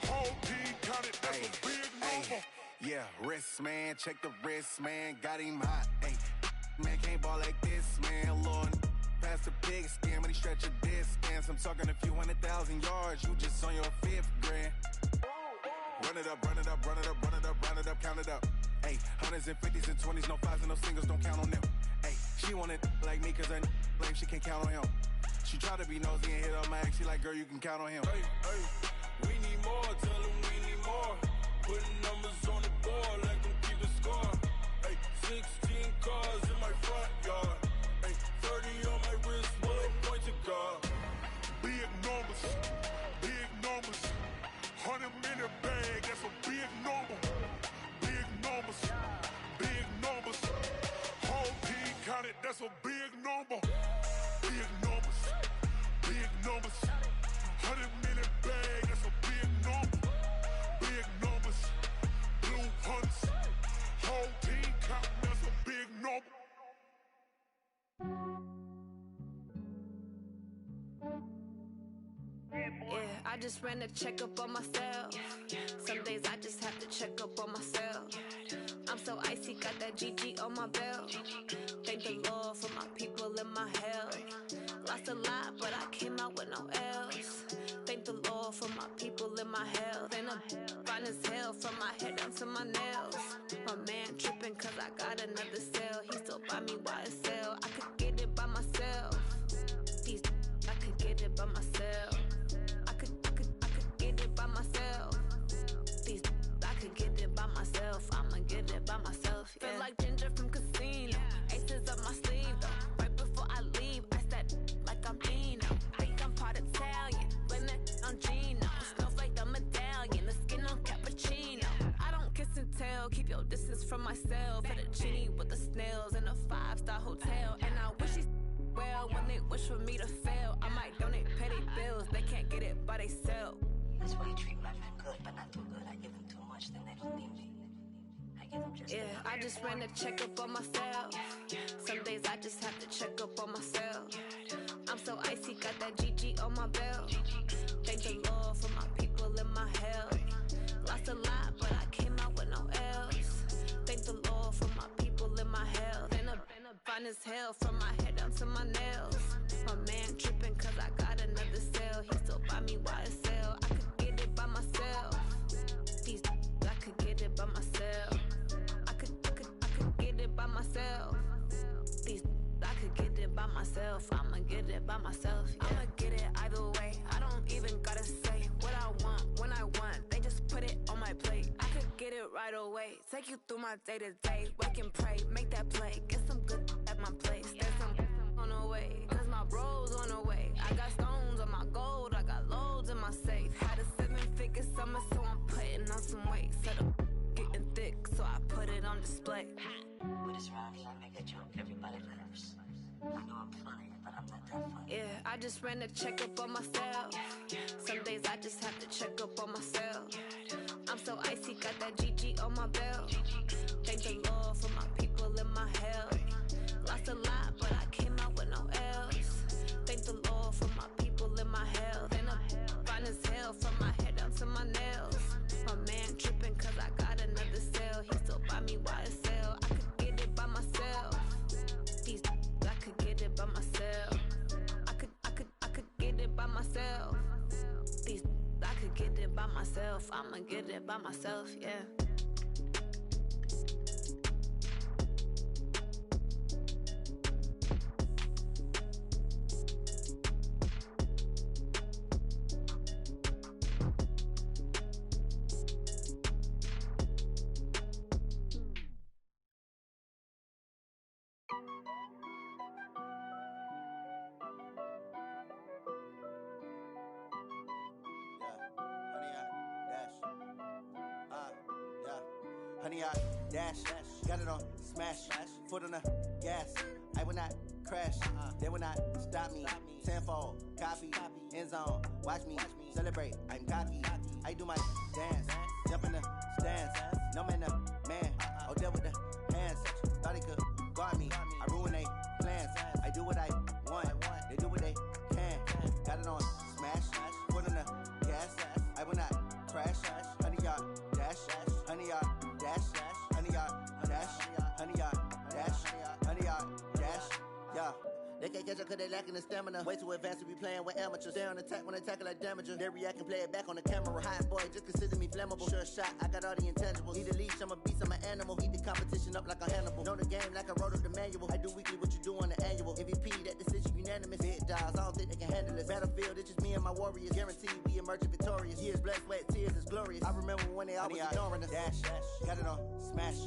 whole team counted, that's a big number. Yeah, wrist man, check the wrist man, got him hot. Ay, man can't ball like this, man. Lord, past the big scam, and he stretch a distance. I'm talking a few 100,000 yards, you just on your 5th grand. Run it up, count it up. Ay, hundreds and 50s and 20s, no 5s and no singles, don't count on them. Ay, she want it like me, cause her lame, she can't count on him. She try to be nosy and hit up my ex, she like, girl, you can count on him. Hey, we need more, tell them we need more. Putting numbers on the board like I'm keeping score. Hey, 16 cars in my front yard. Hey, 30 on my wrist, bullet point to God. Big numbers, 100 minute bag, that's a big number. Big numbers, whole team counted, that's a big number. Big numbers, 100 minute bag, that's a big number. Big numbers, blue hunts, whole team counting, that's a big number. Yeah, just ran a checkup on myself. Some days I just have to check up on myself. I'm so icy, got that GG on my belt. Thank the Lord for my people and my health. Lost a lot, but I came out with no L's. Thank the Lord for my people and my health. And I'm fine as hell from my head down to my nails. My man tripping cause I got another cell. He still buy me YSL. I could get it by myself. These I could get it by myself. I could get it by myself. These I could get it by myself. I'ma get it by myself. Yeah. Feel like Ginger from Casino. Aces up my sleeve though. Right before I leave, I said like I'm Dino. Think I'm part Italian. Blame it on Gino. Snowflake the medallion. The skin on cappuccino. I don't kiss and tell. Keep your distance from myself. Fettuccine with the snails in a 5-star hotel. And I wish he's well when they wish for me to fail. I might donate petty bills. They can't get it by they sell. That's why you treat my men good, but not too good. I give them too much, then they don't need me. I give them just yeah, I just ran a checkup on myself. Some days I just have to check up on myself. I'm so icy, got that GG on my belt. Thank the Lord for my people and my health. Lost a lot, but I came out with no L's. Thank the Lord for my people and my health. And I'm fine as hell from my head down to my nails. My man tripping cause I got another cell. He still buy me YSL. I could get it by myself. These I could get it by myself. I could get it by myself. These I could get it by myself. I'ma get it by myself. Yeah. I'ma get it either way. I don't even gotta say what I want when I want. They just put it on my plate. I could get it right away. Take you through my day to day. Wake and pray, make that play. Get some good at my place. There's some on the way. Cause my bros on the way. I got stones on my gold. I got loads in my safe. Had a 7-figure summer, so I'm putting on some weight. Set up getting thick, so I put it on display. With this round, I make a joke. Everybody laughs. I know I'm funny, but I'm not that funny. Yeah, I just ran a checkup on myself. Some days I just have to check up on myself. I'm so icy, got that GG on my belt. Thank the Lord for my people and my health. Lost a lot, but I came out with no L's. Thank the Lord for my people and my health. And I'm fine as hell from my head down to my nails. My man tripping cause I got another cell. He still buy me YSL. I could get it by myself. These I could get it by myself. I could get it by myself. These I could get it by myself. I'ma get it by myself, yeah. Honey, I dash, got it on smash, foot on the gas. I will not crash, they will not stop me. Tenfold, copy, end zone, watch me celebrate. I'm cocky, I do my dance, jump in the stands. No man, the man, oh there with the hands. Thought he could guard me, I ruin they plans. I do what I want, they do what they can. Got it on smash, foot on the gas. I will not crash, honey, y'all dash, honey, y'all dash, honey, y'all dash, honey, y'all dash, honey, y'all dash, yeah. They can't catch up cause they lacking the stamina. Way too advanced to be playing with amateurs. They on attack when they tackle like damager. They react and play it back on the camera. Hot boy, just consider me flammable. Sure shot, I got all the intangibles. Need a leash, I'm a beast, I'm an animal. Eat the competition up like a Hannibal. Know the game like I wrote up the manual. I do weekly what you do on the annual. MVP, that decision unanimous. Big dials, I don't think they can handle it. Battlefield, it's just me and my warriors. Guaranteed we emerge victorious. Years, blood, sweat, tears, is glorious. I remember when they always ignoring us. Dash, got it on smash,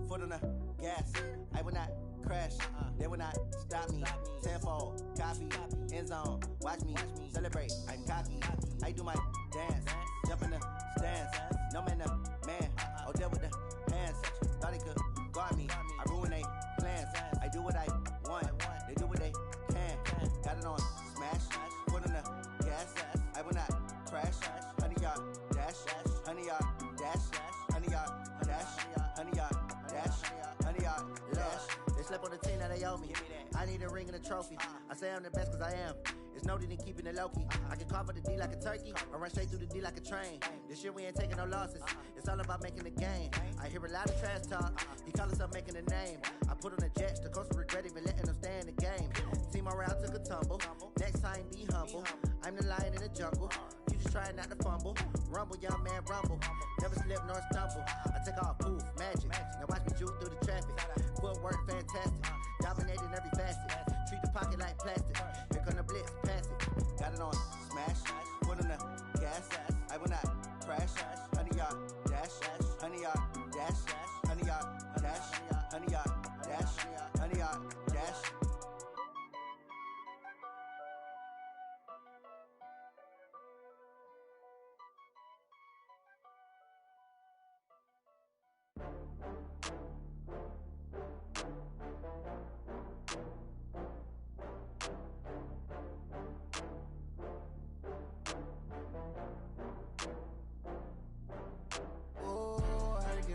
foot on the gas. I will not crash, they will not stop me. Tenfold, copy, end zone, watch me celebrate. I'm cocky, I do my dance, jump in the stands. No man, the man, oh there with the hands. Thought he could guard me, I ruin they plans. I do what I want, they do what they can. Got it on smash, foot on the gas. I will not crash, honey, y'all dash, honey, y'all dash, honey, y'all dash, honey, y'all dash, honey, y'all dash. They slept on the team that they owe me. I need a ring and a trophy. I say I'm the best cause I am. It's noted in keeping it low-key. I can carve up the D like a turkey, or run straight through the D like a train. This year we ain't taking no losses. It's all about making the game. I hear a lot of trash talk. He call himself making a name. I put on the Jets, the coach regret even letting them stay in the game. Team around took a tumble. Next time be humble. I'm the lion in the jungle. You just trying not to fumble. Rumble, young man, rumble. Never slip nor stumble. I take off, poof, magic. Now watch me juke through the traffic. Footwork fantastic. Dominating every facet. Treat the pocket like plastic. Here come the blitz, pass it. Got it on smash. Put on the gas. I will not crash. 100-yard dash. 100-yard dash. 100-yard dash. 100-yard dash. 100-yard dash.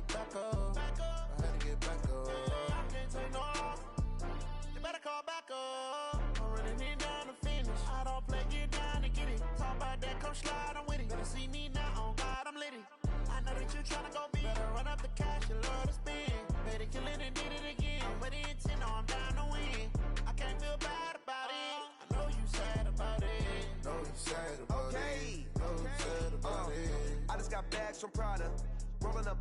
Back up. I had to get back up. I can't take no loss. You better call back up. I'm running it down to finish. I don't play, get down and get it. Talk about that, come slide, I'm with it. Better see me now, on God, I'm litty. I know that you tryna go big. Better run up the cash, you love to spend. Better kill it and did it again. But the intent, no, I'm down to win. I can't feel bad about it. I know you sad about it. Know you sad about it. Know you sad about it. I just got bags from Prada. Rolling up,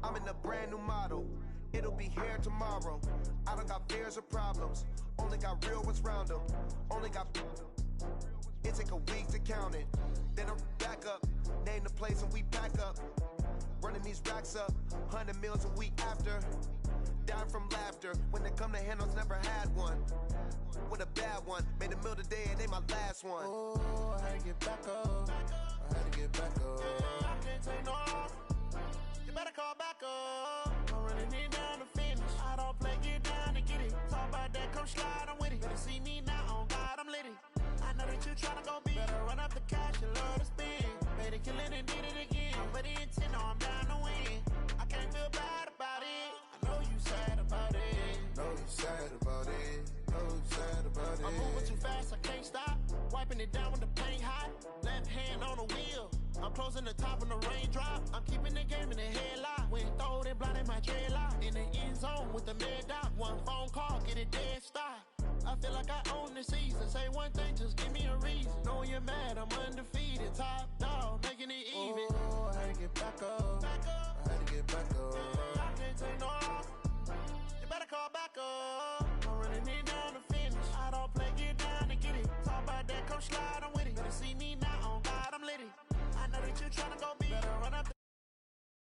I'm in a brand new model. It'll be here tomorrow. I don't got fears or problems. Only got real ones round them. Only got. It take a week to count it. Then I'm back up. Name the place and we pack up. Running these racks up. 100 meals a week after. Dying from laughter. When they come to handles, never had one. With a bad one. Made a meal today and they my last one. Oh, I had to get back up. I had to get back up. I can't take no loss. You better call back up. I'm running it down to finish. I don't play, get down and get it. Talk about that, come slide, I'm with it. Better see me now, on God, I'm litty. I know that you tryna go big. Better run up the cash, you love to spend. Better kill it and did it again. But the intent, no, I'm down to win. I can't feel bad about it. I know you sad about it. Know you sad about it. Know you sad about it. I'm moving too fast, I can't stop. Wiping it down with the paint hot. Left hand on the wheel. I'm closing the top when the raindrop. I'm keeping the game in the headlock. When throwed and blinded my dreadlock. In the end zone with the mad dot. One phone call, get it dead stop. I feel like I own the season. Say one thing, just give me a reason. Knowing you're mad, I'm undefeated. Top dog, making it even. Oh, I had to get back up. I had to get back up. I can't take no loss. You better call back up.